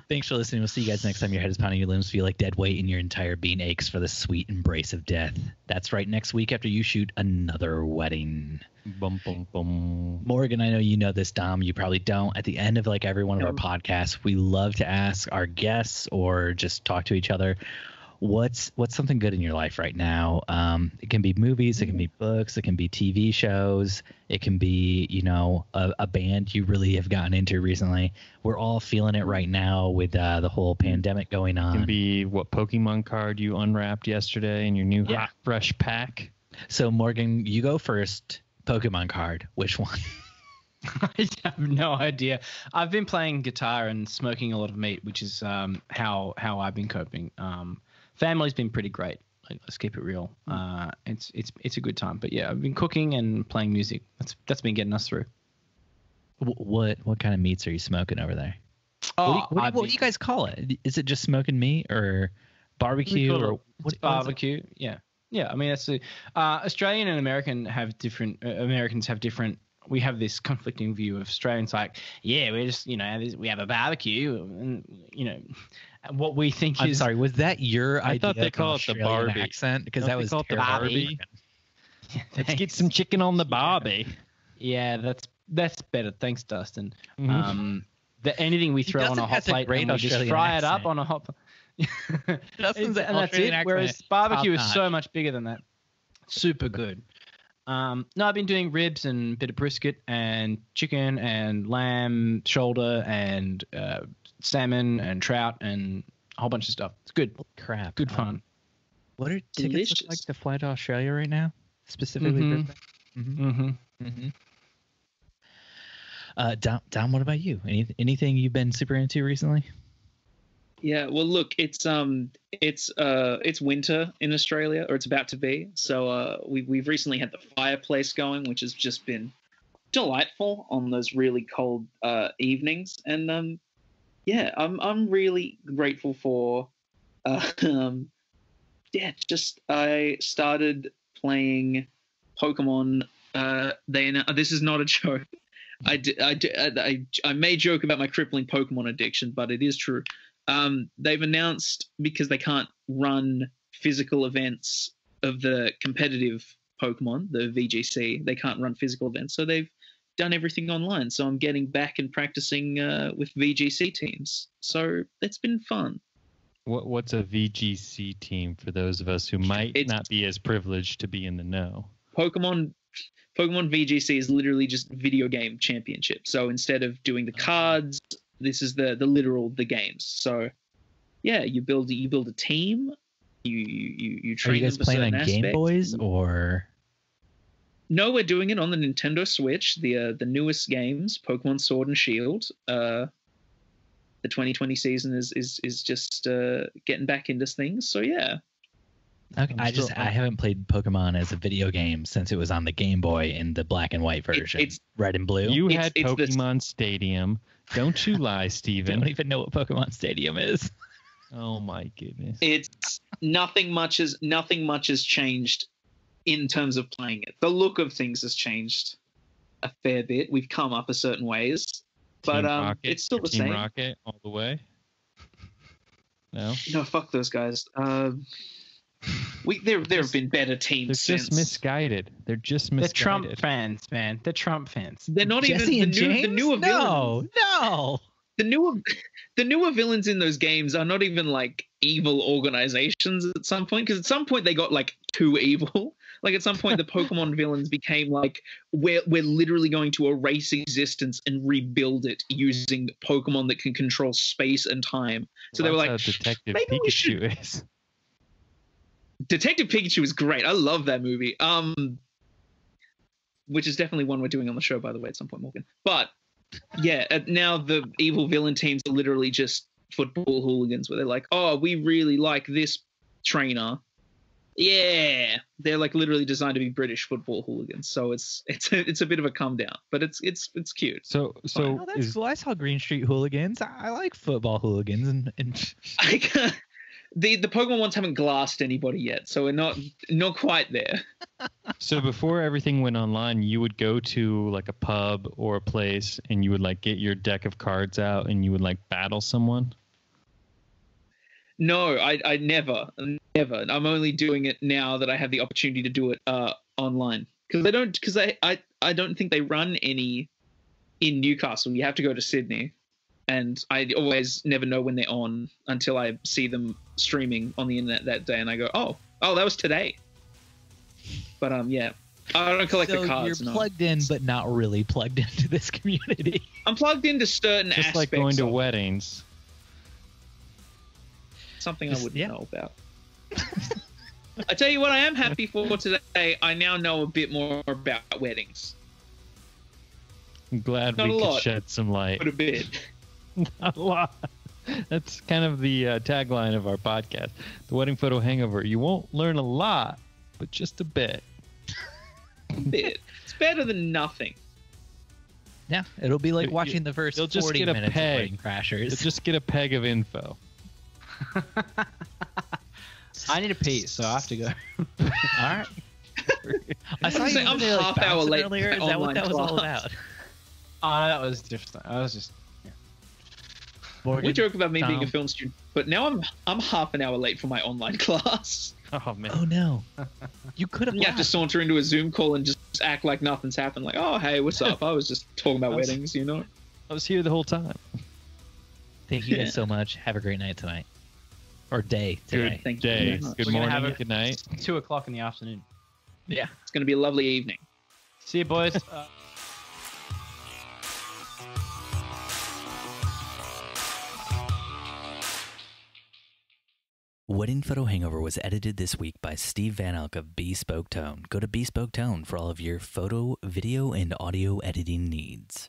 Thanks for listening. We'll see you guys next time your head is pounding, your limbs feel like dead weight, and your entire being aches for the sweet embrace of death. That's right, next week after you shoot another wedding. Bum, bum, bum. Morgan, I know you know this, Dom. You probably don't. At the end of like every one of our podcasts, we love to ask our guests or just talk to each other, what's something good in your life right now? It can be movies, it can be books, it can be TV shows, it can be, a band you really have gotten into recently. We're all feeling it right now with the whole pandemic going on. It can be what Pokemon card you unwrapped yesterday in your new hot, fresh pack. So, Morgan, you go first. Pokemon card. Which one? I have no idea. I've been playing guitar and smoking a lot of meat, which is how I've been coping. Family's been pretty great. Like, let's keep it real. It's a good time. But yeah, I've been cooking and playing music. That's been getting us through. What kind of meats are you smoking over there? What do you guys call it? Is it just smoking meat or barbecue or what's barbecue? Yeah. I mean, that's Australian and Americans have different. We have this conflicting view of Australians. Like, yeah, we're just we have a barbecue, and what we think I'm is. Sorry, was that your idea? I thought they call it the Barbie accent, because that was the Barbie. Yeah, let's get some chicken on the Barbie. Yeah, that's better. Thanks, Dustin. Anything we throw on a hot plate, and we just fry it up on a hot plate. And that's it. Whereas barbecue is so much bigger than that. Super good. No, I've been doing ribs and a bit of brisket and chicken and lamb shoulder and salmon and trout and a whole bunch of stuff. It's good. Crap. Good fun. What are tickets look like to fly to Australia right now? Specifically, Dom, what about you? Anything you've been super into recently? Yeah, well, look, it's winter in Australia, or it's about to be. So we've recently had the fireplace going, which has just been delightful on those really cold evenings. And yeah, I'm really grateful for. Yeah, just I started playing Pokemon. This is not a joke. I may joke about my crippling Pokemon addiction, but it is true. They've announced, because they can't run physical events of the competitive Pokemon, the VGC, they can't run physical events, so they've done everything online. So I'm getting back and practicing with VGC teams. So it's been fun. What's a VGC team for those of us who might not be as privileged to be in the know? Pokemon VGC is literally just video game championship. So instead of doing the cards, this is the games. So yeah, you build a team. You train. Are you guys them for playing on certain Game Boys or? No, we're doing it on the Nintendo Switch. The newest games, Pokemon Sword and Shield. The 2020 season is just getting back into things. So yeah. Okay, I haven't played Pokemon as a video game since it was on the Game Boy in the black and white version, red and blue. You had Pokemon Stadium. Don't you lie, Steven. I don't even know what Pokemon Stadium is. Oh my goodness. It's nothing much has changed in terms of playing it. The look of things has changed a fair bit. We've come up a certain ways, but it's still the same. Team Rocket all the way. No, fuck those guys. There have been better teams. They're just misguided. They're Trump fans, man. They're Trump fans. They're not Jesse even the newer villains. No. The newer villains in those games are not even like evil organizations at some point, because at some point they got like too evil. Like at some point the Pokemon villains became like, we're literally going to erase existence and rebuild it using Pokemon that can control space and time. So they were like, Detective maybe Pikachu is. Detective Pikachu is great. I love that movie. Which is definitely one we're doing on the show, by the way, at some point, Morgan. But yeah, now the evil villain teams are literally just football hooligans, where they're like, oh, we really like this trainer. Yeah, they're like literally designed to be British football hooligans. So it's a bit of a come down, but it's cute. So that's cool. I saw Green Street Hooligans. I like football hooligans and The Pokemon ones haven't glassed anybody yet, so we're not quite there. So before everything went online, you would go to like a pub or a place, and you would like get your deck of cards out, and you would like battle someone? No, I never. I'm only doing it now that I have the opportunity to do it online, because I don't think they run any in Newcastle. You have to go to Sydney. And I always never know when they're on until I see them streaming on the internet that day, and I go, oh, that was today. But yeah, I don't collect the cards. So you're plugged in, but not really plugged into this community. I'm plugged into certain aspects. Just like going to weddings. Something I wouldn't know about. I tell you what, I am happy for today. I now know a bit more about weddings. I'm glad we could shed some light. But a bit. Not a lot. That's kind of the tagline of our podcast, The Wedding Photo Hangover. You won't learn a lot, but just a bit. It's better than nothing. Yeah, it'll be like watching the first 40 minutes of Wedding Crashers. You'll just get a peg of info. I need a pee, so I have to go. All right. I saw you I'm half hour late earlier. Is that what that was all about? That was different. I was just... Morgan, we joke about me being a film student, but now I'm half an hour late for my online class. Oh man! Oh no! You could have. You have to saunter into a Zoom call and just act like nothing's happened. Like, oh hey, what's up? I was just talking about weddings, you know. I was here the whole time. Thank you guys so much. Have a great night tonight, or day today. Good day. Good morning. Good night. 2:00 in the afternoon. Yeah. It's going to be a lovely evening. See you, boys. Wedding Photo Hangover was edited this week by Steve Van Elk of Bespoke Tone. Go to Bespoke Tone for all of your photo, video, and audio editing needs.